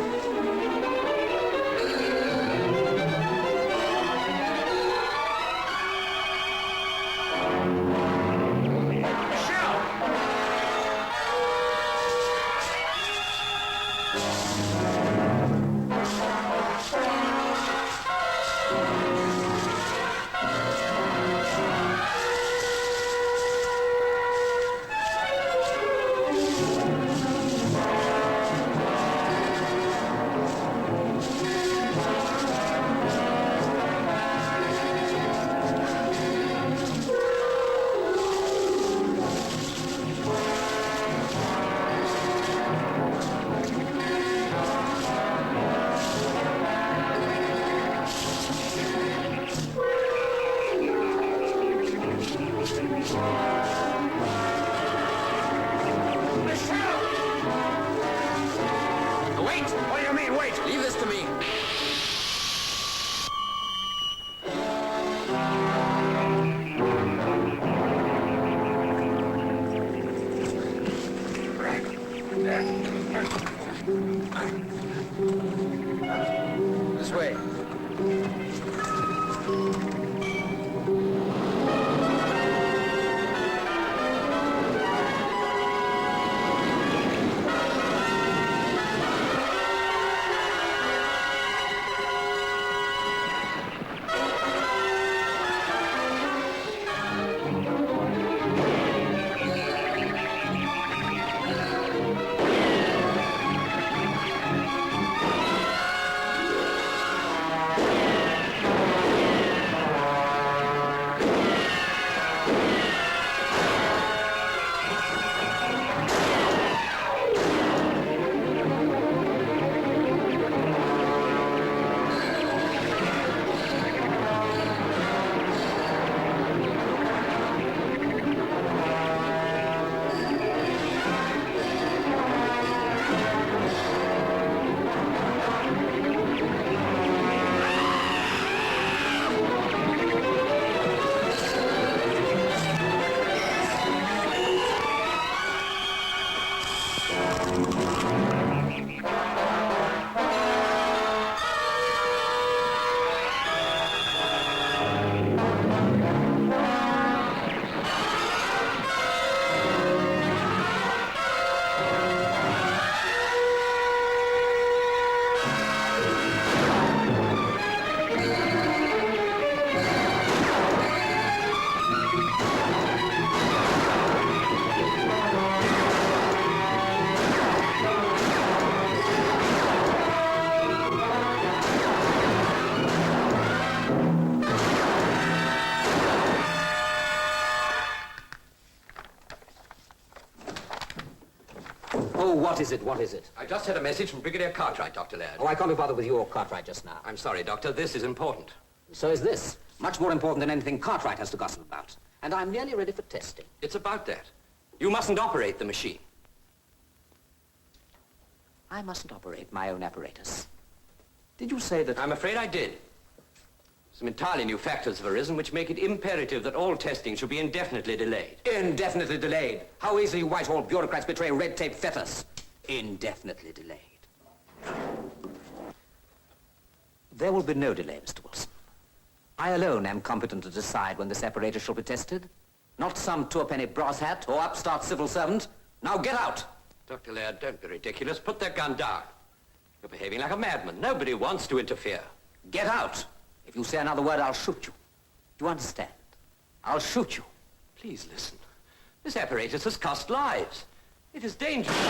Wait! What do you mean, wait? Leave this to me. This way. What is it? What is it? I just had a message from Brigadier Cartwright, Dr. Laird. Oh, I can't be bothered with your Cartwright just now. I'm sorry, Doctor. This is important. So is this. Much more important than anything Cartwright has to gossip about. And I'm nearly ready for testing. It's about that. You mustn't operate the machine. I mustn't operate my own apparatus. Did you say that? I'm afraid I did. Some entirely new factors have arisen which make it imperative that all testing should be indefinitely delayed. Indefinitely delayed. How easily Whitehall bureaucrats betray red tape fetters. Indefinitely delayed. There will be no delay, Mr. Wilson. I alone am competent to decide when this apparatus shall be tested. Not some two-penny brass hat or upstart civil servant. Now get out! Dr. Laird, don't be ridiculous. Put that gun down. You're behaving like a madman. Nobody wants to interfere. Get out! If you say another word, I'll shoot you. Do you understand? I'll shoot you. Please listen. This apparatus has cost lives. It is dangerous.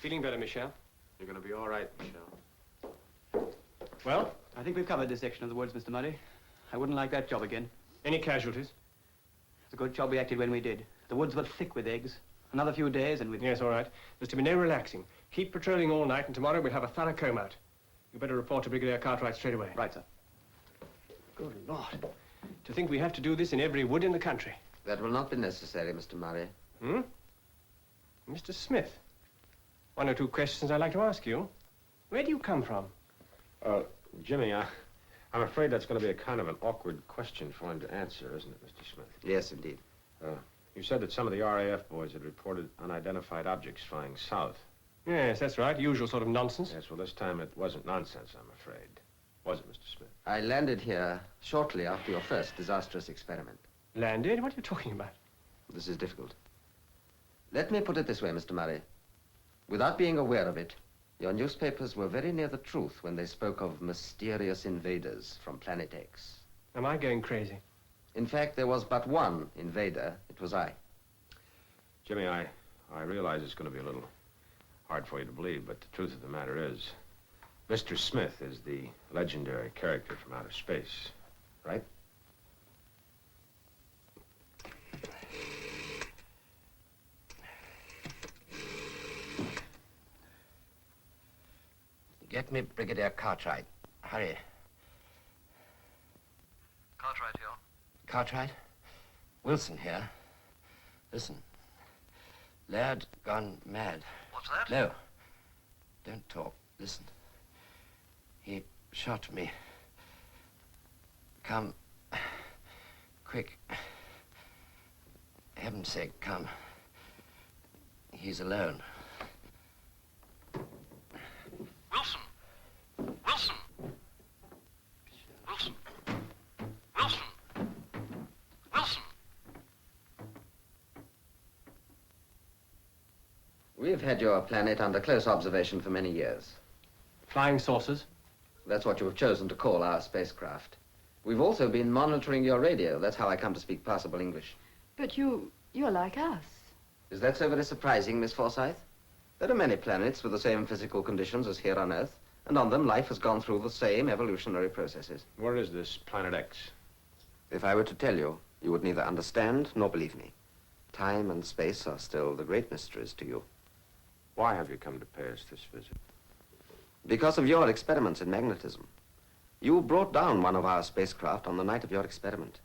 Feeling better, Michelle? You're going to be all right, Michelle. Well? I think we've covered this section of the woods, Mr. Murray. I wouldn't like that job again. Any casualties? It's a good job we acted when we did. The woods were thick with eggs. Another few days and we'd... Yes, all right. There's to be no relaxing. Keep patrolling all night, and tomorrow we'll have a thorough comb out. You better report to Brigadier Cartwright straight away. Right, sir. Good Lord. To think we have to do this in every wood in the country. That will not be necessary, Mr. Murray. Hmm? Mr. Smith. One or two questions I'd like to ask you. Where do you come from? Jimmy, I'm afraid that's going to be a kind of an awkward question for him to answer, isn't it, Mr. Smith? Yes, indeed. You said that some of the RAF boys had reported unidentified objects flying south. Yes, that's right. Usual sort of nonsense. Yes, well, this time it wasn't nonsense, I'm afraid. Was it, Mr. Smith? I landed here shortly after your first disastrous experiment. Landed? What are you talking about? This is difficult. Let me put it this way, Mr. Murray. Without being aware of it, your newspapers were very near the truth when they spoke of mysterious invaders from Planet X. Am I going crazy? In fact, there was but one invader. It was I. Jimmy, I realize it's going to be a little hard for you to believe, but the truth of the matter is, Mr. Smith is the legendary character from outer space, right? Get me Brigadier Cartwright. Hurry. Cartwright here. Cartwright? Wilson here. Listen. Laird gone mad. What's that? No. Don't talk. Listen. He shot me. Come. Quick. Heaven's sake, come. He's alone. Wilson! Wilson! Wilson! Wilson! Wilson! We've had your planet under close observation for many years. Flying saucers? That's what you have chosen to call our spacecraft. We've also been monitoring your radio. That's how I come to speak passable English. But you're like us. Is that so very surprising, Miss Forsyth? There are many planets with the same physical conditions as here on Earth, and on them life has gone through the same evolutionary processes. Where is this Planet X? If I were to tell you, you would neither understand nor believe me. Time and space are still the great mysteries to you. Why have you come to pay us this visit? Because of your experiments in magnetism. You brought down one of our spacecraft on the night of your experiment.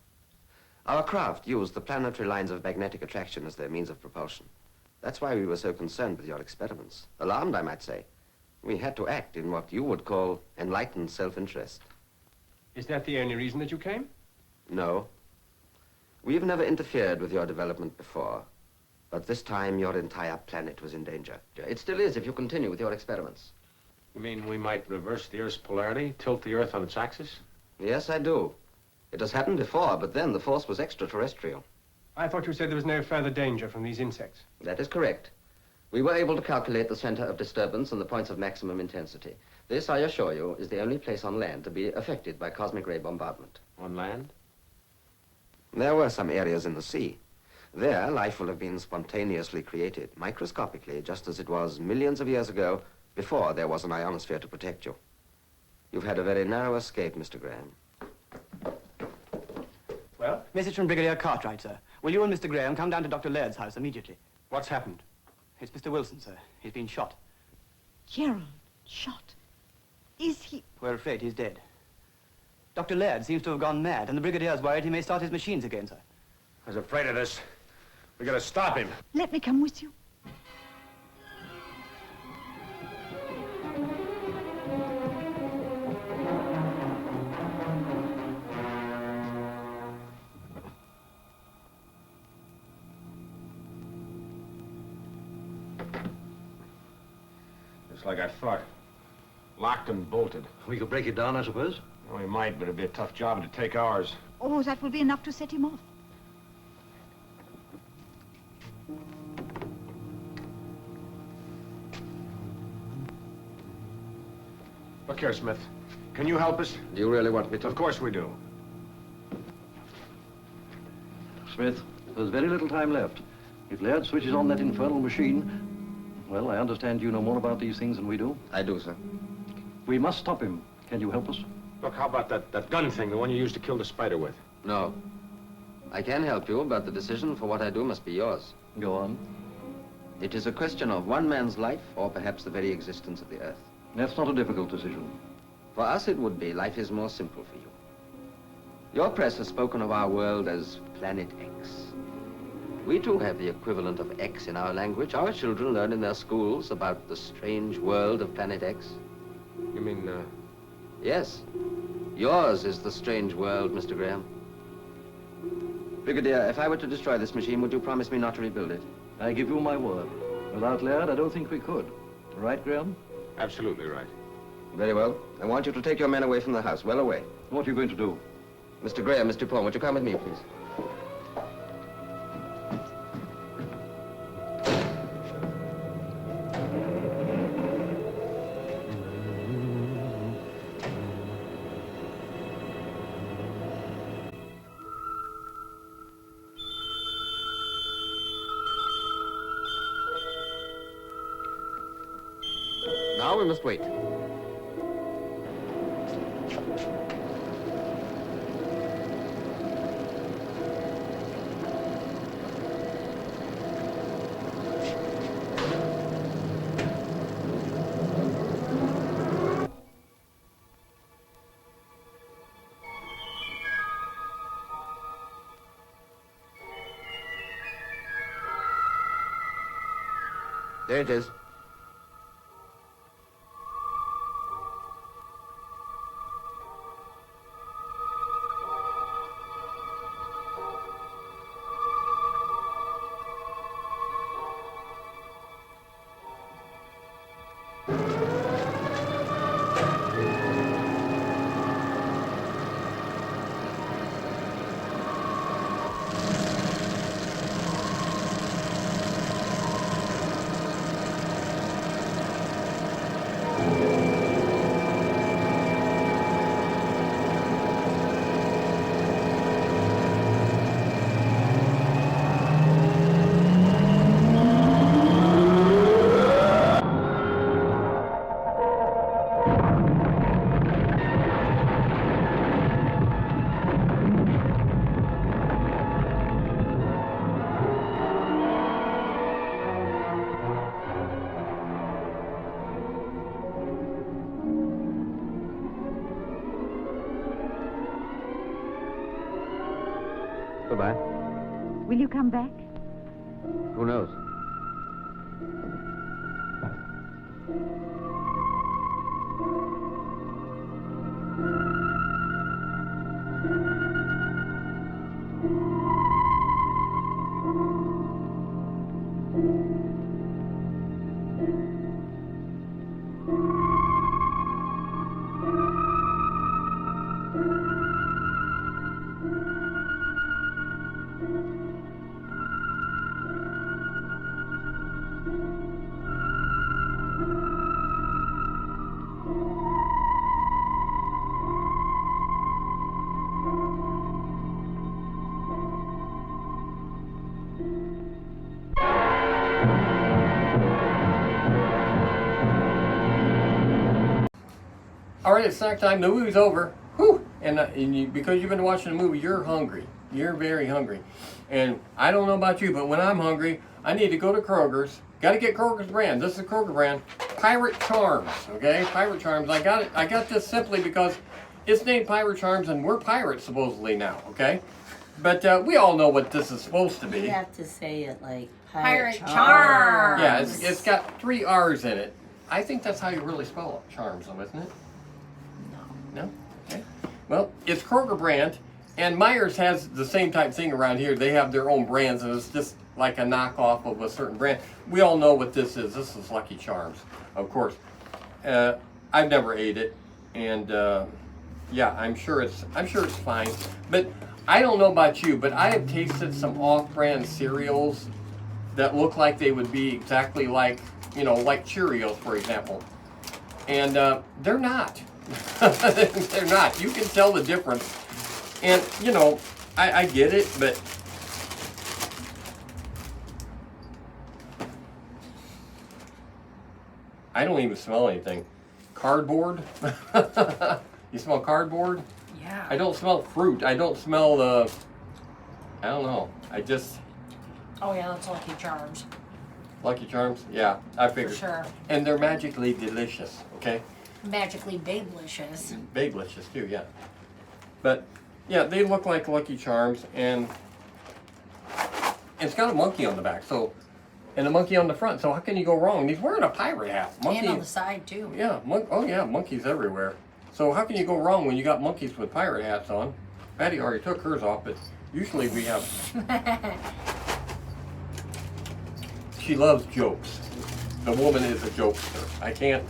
Our craft used the planetary lines of magnetic attraction as their means of propulsion. That's why we were so concerned with your experiments. Alarmed, I might say. We had to act in what you would call enlightened self-interest. Is that the only reason that you came? No. We've never interfered with your development before, but this time your entire planet was in danger. It still is if you continue with your experiments. You mean we might reverse the Earth's polarity, tilt the Earth on its axis? Yes, I do. It has happened before, but then the force was extraterrestrial. I thought you said there was no further danger from these insects. That is correct. We were able to calculate the center of disturbance and the points of maximum intensity. This, I assure you, is the only place on land to be affected by cosmic ray bombardment. On land? There were some areas in the sea. There, life will have been spontaneously created, microscopically, just as it was millions of years ago, before there was an ionosphere to protect you. You've had a very narrow escape, Mr. Graham. Well? Message from Brigadier Cartwright, sir. Will you and Mr. Graham come down to Dr. Laird's house immediately? What's happened? It's Mr. Wilson, sir. He's been shot. Gerald, shot. Is he... We're afraid he's dead. Dr. Laird seems to have gone mad, and the Brigadier's worried he may start his machines again, sir. I was afraid of this. We gotta stop him. Let me come with you. Just like I thought. Locked and bolted. We could break it down, I suppose. Well, we might, but it'd be a tough job to take ours. Oh, that will be enough to set him off. Look here, Smith. Can you help us? Do you really want me to? Of course we do. Smith, there's very little time left. If Laird switches on that infernal machine, well, I understand you know more about these things than we do. I do, sir. We must stop him. Can you help us? Look, how about that gun thing, the one you used to kill the spider with? No. I can help you, but the decision for what I do must be yours. Go on. It is a question of one man's life, or perhaps the very existence of the Earth. That's not a difficult decision. For us, it would be. Life is more simple for you. Your press has spoken of our world as Planet X. We too have the equivalent of X in our language. Our children learn in their schools about the strange world of Planet X. You mean, Yes. Yours is the strange world, Mr. Graham. Brigadier, if I were to destroy this machine, would you promise me not to rebuild it? I give you my word. Without Laird, I don't think we could. Right, Graham? Absolutely right. Very well. I want you to take your men away from the house, well away. What are you going to do? Mr. Graham, Mr. Dupont, would you come with me, please? Now we must wait. There it is. Goodbye. Will you come back? Who knows? All right, it's snack time. The movie's over. Whew. And you, because you've been watching the movie, you're hungry. You're very hungry. And I don't know about you, but when I'm hungry, I need to go to Kroger's. Got to get Kroger's brand. This is a Kroger brand. Pirate Charms, okay? Pirate Charms. I got this simply because it's named Pirate Charms, and we're pirates supposedly now, okay? But we all know what this is supposed to be. You have to say it like Pirate Charms. Yeah, it's got 3 R's in it. I think that's how you really spell it, Charms, though, isn't it? No? Okay. Well, it's Kroger brand, and Myers has the same type thing around here. They have their own brands, and it's just like a knockoff of a certain brand. We all know what this is. This is Lucky Charms, of course. I've never ate it, and yeah, I'm sure it's fine. But I don't know about you, but I have tasted some off-brand cereals that look like they would be exactly like, you know, like Cheerios, for example, and they're not. They're not. You can tell the difference. And, you know, I get it, but I don't even smell anything. Cardboard? You smell cardboard? Yeah. I don't smell fruit. I don't smell the, I don't know. I just, Oh yeah, that's Lucky Charms. Lucky Charms? Yeah, I figured. For sure. And they're magically delicious, okay? Magically babelicious. Babelicious too, yeah. But yeah, they look like Lucky Charms, and it's got a monkey on the back, so, and a monkey on the front. So how can you go wrong? He's wearing a pirate hat. Monkey, And on the side too. Yeah. Oh yeah, monkeys everywhere. So how can you go wrong when you got monkeys with pirate hats on? Patty already took hers off, but usually we have. She loves jokes. The woman is a jokester. I can't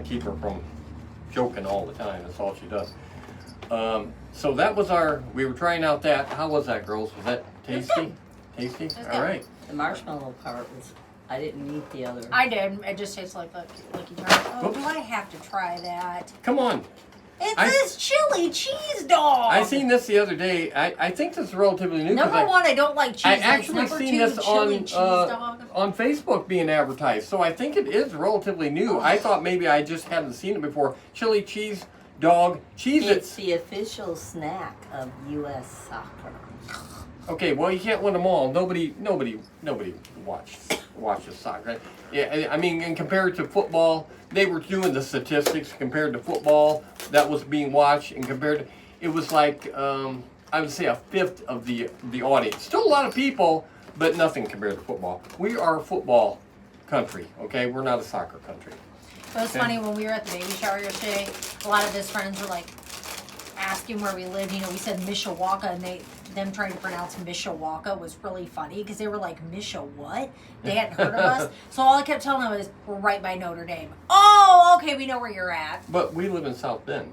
keep her from joking all the time. That's all she does. So that was we were trying out that. How was that, girls? Was that tasty? Tasty? All right. The marshmallow part was, I didn't eat the other. I did. It just tastes like Lucky Charms. Oh, do I have to try that? Come on. It's this chili cheese dog. I seen this the other day. I think this is relatively new. Number one, I don't like cheese. I actually Number seen two, this chili cheese dog. on Facebook being advertised, so I think it is relatively new. I thought maybe I just hadn't seen it before. Chili cheese dog, Cheez-Its. It's the official snack of U.S. soccer. Okay, well you can't win them all. Nobody watches soccer. Right? Yeah, I mean, and compared to football, they were doing the statistics compared to football that was being watched, and compared to, it was like I would say a fifth of the audience. Still a lot of people, but nothing compared to football. We are a football country, okay? We're not a soccer country. It was funny when we were at the baby shower yesterday. A lot of his friends were like asking where we lived. You know, we said Mishawaka, and them trying to pronounce Mishawaka was really funny because they were like, Misha what? They hadn't heard of us. So all I kept telling them was, we're right by Notre Dame. Oh, okay, we know where you're at. But we live in South Bend.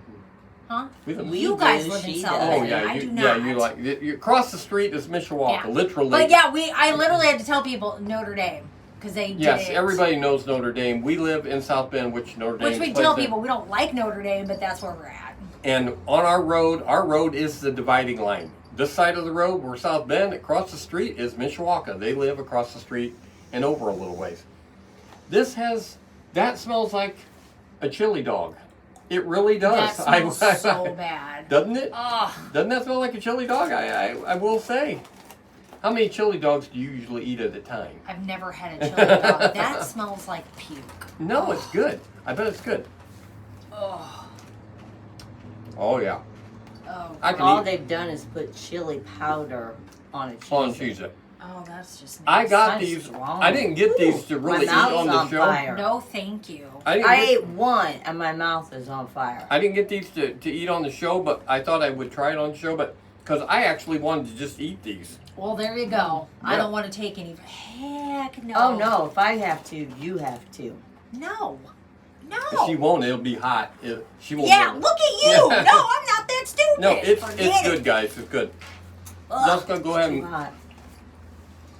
Huh? You guys live in South Bend. Oh yeah, I do not. Yeah, you like you across the street is Mishawaka, Yeah. literally. But yeah, I literally had to tell people Notre Dame because they Yes, did. everybody knows Notre Dame. We live in South Bend, which Notre Dame. Which we tell people we don't like Notre Dame, but that's where we're at. And on our road is the dividing line. This side of the road, we're South Bend. Across the street is Mishawaka. They live across the street and over a little ways. That smells like a chili dog. It really does. That smells so bad. Doesn't it? Ugh. Doesn't that smell like a chili dog? I will say. How many chili dogs do you usually eat at a time? I've never had a chili dog. That smells like puke. No, it's good. I bet it's good. Oh. Oh yeah. Oh. All they've done is put chili powder on a cheese. On Cheez-It. Oh, that's just. I got Sounds these. strong. I didn't get these to really eat on the show. Fire. No, thank you. I ate one and my mouth is on fire. I didn't get these to eat on the show, but I thought I would try it on the show, but because I actually wanted to just eat these. Well, there you go. I Yeah. don't want to take any. Heck no. Oh no! If I have to, you have to. No. If she won't, it'll be hot. She won't. Yeah, look at you! No, I'm not that stupid. No, it's Forget good, it. guys. It's good. Ugh, Jessica, go ahead too and. hot.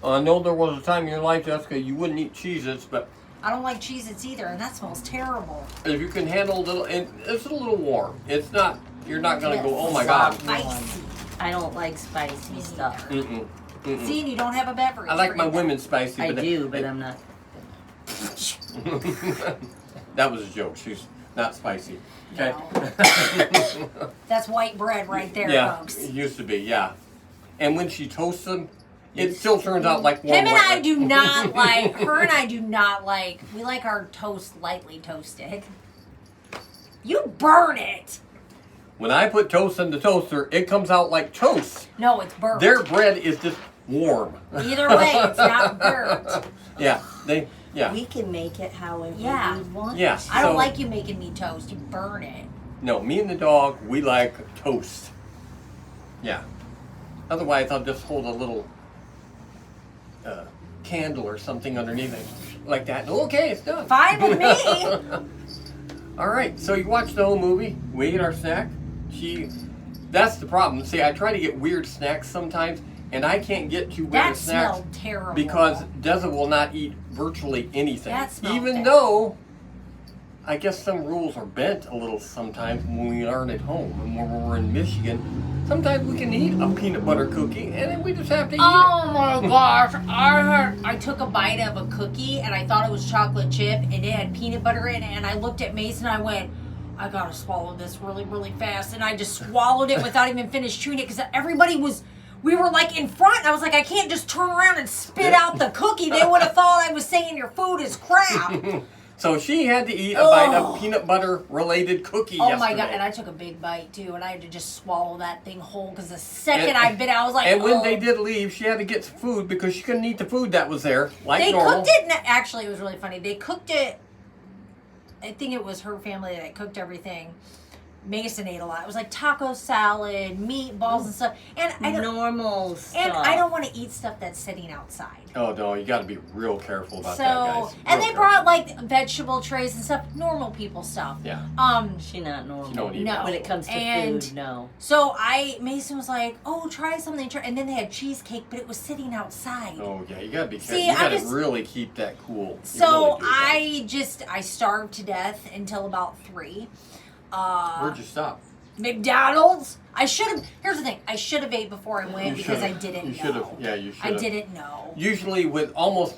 I know there was a time in your life, Jessica, you wouldn't eat Cheez-Its, but I don't like Cheez-Its either, and that smells terrible. if you can handle a little, and it's a little warm. It's not. You're not gonna go. Oh my Stop God. Spicy. I don't like spicy stuff. Mm-mm. Mm-mm. See, and you don't have a beverage. I like for my it. women spicy. I but do, but I'm not. That was a joke. She's not spicy. Okay. That's white bread right there, Yeah, folks. it used to be. Yeah. And when she toasts them, it still turns out like warm. Him and white I bread. do not like, her and I do not like, we like our toast lightly toasted. You burn it. When I put toast in the toaster, it comes out like toast. No, it's burnt. Their bread is just warm. Either way, it's not burnt. Yeah, yeah. We can make it however Yeah. we want. Yeah, I don't so- like you making me toast. You burn it. No, me and the dog, we like toast. Yeah. Otherwise, I'll just hold a little candle or something underneath it, like that. Okay, it's done. Fine with me. All right, so you watched the whole movie. We ate our snack. That's the problem. See, I try to get weird snacks sometimes, and I can't get too weird That snacks smelled terrible. because Deza will not eat virtually anything. That smelled Even terrible. though I guess some rules are bent a little sometimes when we aren't at home. And when we're in Michigan, sometimes we can eat a peanut butter cookie, and then we just have to eat Oh my gosh! I took a bite of a cookie and I thought it was chocolate chip and it had peanut butter in it, and I looked at Mason and I went, I gotta swallow this really, really fast, and I just swallowed it without even finished chewing it because we were like in front, and I was like, I can't just turn around and spit out the cookie. They would have thought I was saying your food is crap. it. So she had to eat a bite of peanut butter related cookie Oh yesterday. my god! And I took a big bite too, and I had to just swallow that thing whole because the second I bit, I was like, And when oh. they did leave, she had to get some food because she couldn't eat the food that was there, like They normal. cooked it. Actually, it was really funny. They cooked it. I think it was her family that cooked everything. Mason ate a lot. It was like taco salad, meatballs and stuff. And I don't normal And stuff. I don't want to eat stuff that's sitting outside. Oh no, you got to be real careful about So, that, guys. and Real they brought like vegetable trays and stuff, normal people stuff. Yeah. She not normal. She don't eat No. When it comes to And food, no. So Mason was like, "Oh, try something." And then they had cheesecake, but it was sitting outside. Oh yeah, you gotta be careful. See, You I gotta just- really keep that cool. You So really do. I starved to death until about 3. Where'd you stop? McDonald's. I should have. Here's the thing. I should have ate before I went You because I should've. didn't You know. should have. Yeah, you should I have. didn't know. Usually, with almost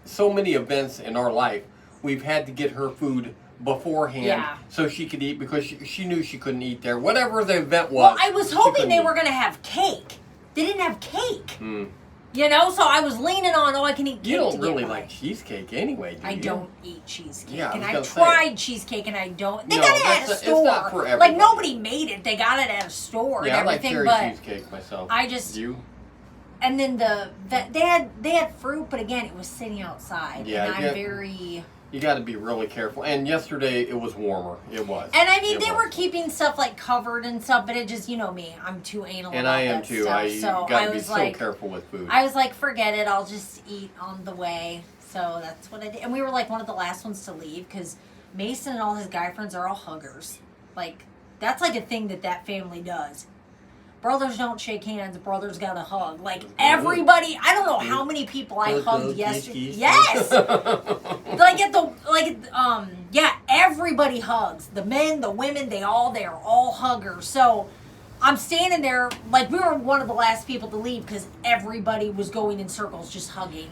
so many events in our life, we've had to get her food beforehand Yeah. so she could eat because she knew she couldn't eat there. Whatever the event was. Well, I was she hoping couldn't they eat. were going to have cake. They didn't have cake. Mm. You know, so I was leaning on, I can eat cake. You don't to really get like cheesecake anyway, do you? I don't eat cheesecake. Yeah, I and was I gonna say. tried cheesecake and I don't. They No, got it that's at a not- store. it's not for Like everybody. nobody made it. They got it at a store Yeah, I and like everything. cherry But cheesecake myself. I just You? and then they had fruit, but again, it was sitting outside. Yeah, and I'm yeah. very. You got to be really careful. And yesterday it was warmer. It was. And I mean, It they was. were keeping stuff like covered and stuff, but it just, you know me, I'm too anal And about I am that too. stuff. I so got I to be was so like, careful with food. I was like, forget it, I'll just eat on the way. So that's what I did. And we were like one of the last ones to leave because Mason and all his guy friends are all huggers. Like, that's like a thing that family does. Brothers don't shake hands, brothers gotta hug. Like, everybody, I don't know how many people I hugged yesterday. Yes! Yeah, everybody hugs. The men, the women, they're all huggers. So I'm standing there, like we were one of the last people to leave because everybody was going in circles, just hugging.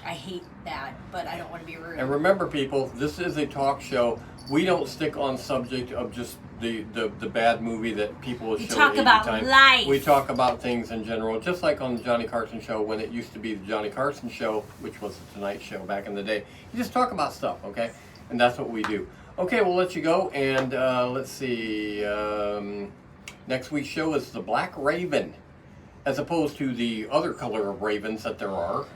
I hate that, but I don't want to be rude. And remember, people, this is a talk show. We don't stick on subject of just the bad movie that people We show talk 80 about times. life. We talk about things in general, just like on the Johnny Carson show when it used to be the Johnny Carson show, which was the Tonight Show back in the day. You just talk about stuff, okay? And that's what we do. Okay, we'll let you go, and let's see. Next week's show is the Black Raven, as opposed to the other color of ravens that there are.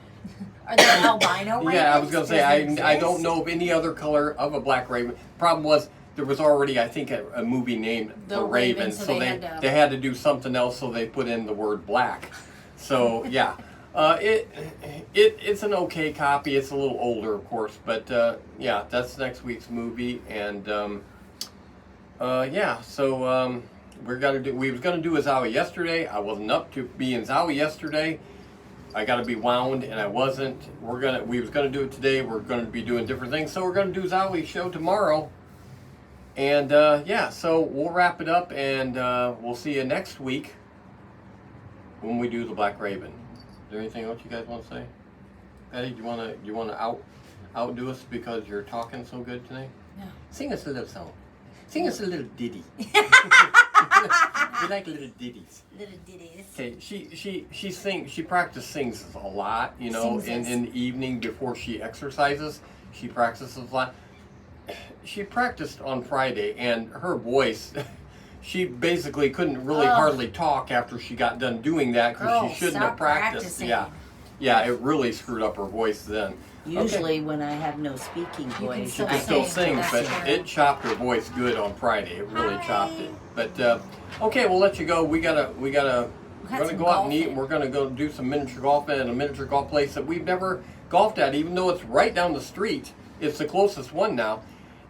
Are there albino ravens? Yeah, I was going to say, Does it I don't exist? know of any other color of a black raven. Problem was, there was already, I think, a movie named The Raven, so they had to do something else, so they put in the word black. So, yeah. It's an okay copy. It's a little older, of course, but yeah, that's next week's movie. And yeah, so we was gonna do a Zowie yesterday. I wasn't up to being Zowie yesterday. I got to be wound, and I wasn't. We was gonna do it today. We're gonna be doing different things, so we're gonna do Zowie show tomorrow. And yeah, so we'll wrap it up, and we'll see you next week when we do the Black Raven. Is there anything else you guys want to say? Patty, do you wanna outdo us because you're talking so good today? No. Sing us a little song. Sing us a little ditty. We like little ditties. Little ditties. Okay, she practices sings a lot, you know, in the evening before she exercises. She practices a lot. She practiced on Friday, and her voice, she basically couldn't really hardly talk after she got done doing that because she shouldn't have practiced. Yeah, it really screwed up her voice then. Usually when I have no speaking voice, She can still sing, but it chopped her voice good on Friday. It really chopped it. But okay, we'll let you go. We're gonna go out and eat. We're gonna go do some miniature golf at a miniature golf place that we've never golfed at, even though it's right down the street. It's the closest one now,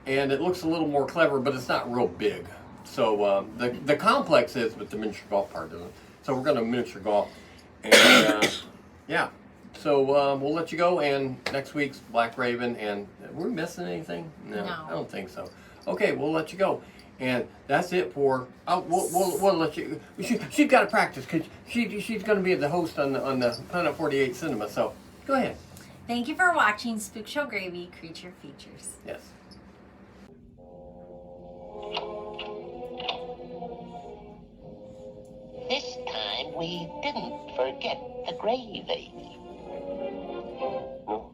and it looks a little more clever, but it's not real big. So the complex is, but the miniature golf part isn't. So we're gonna miniature golf, and yeah. So we'll let you go, and next week's Black Raven, and we're missing anything? No, I don't think so. Okay, we'll let you go, and that's it for. We'll let you. She's got to practice because she's going to be the host on the Planet 48 Cinema. So go ahead. Thank you for watching Spook Show Gravy Creature Features. Yes. This time we didn't forget the gravy. No.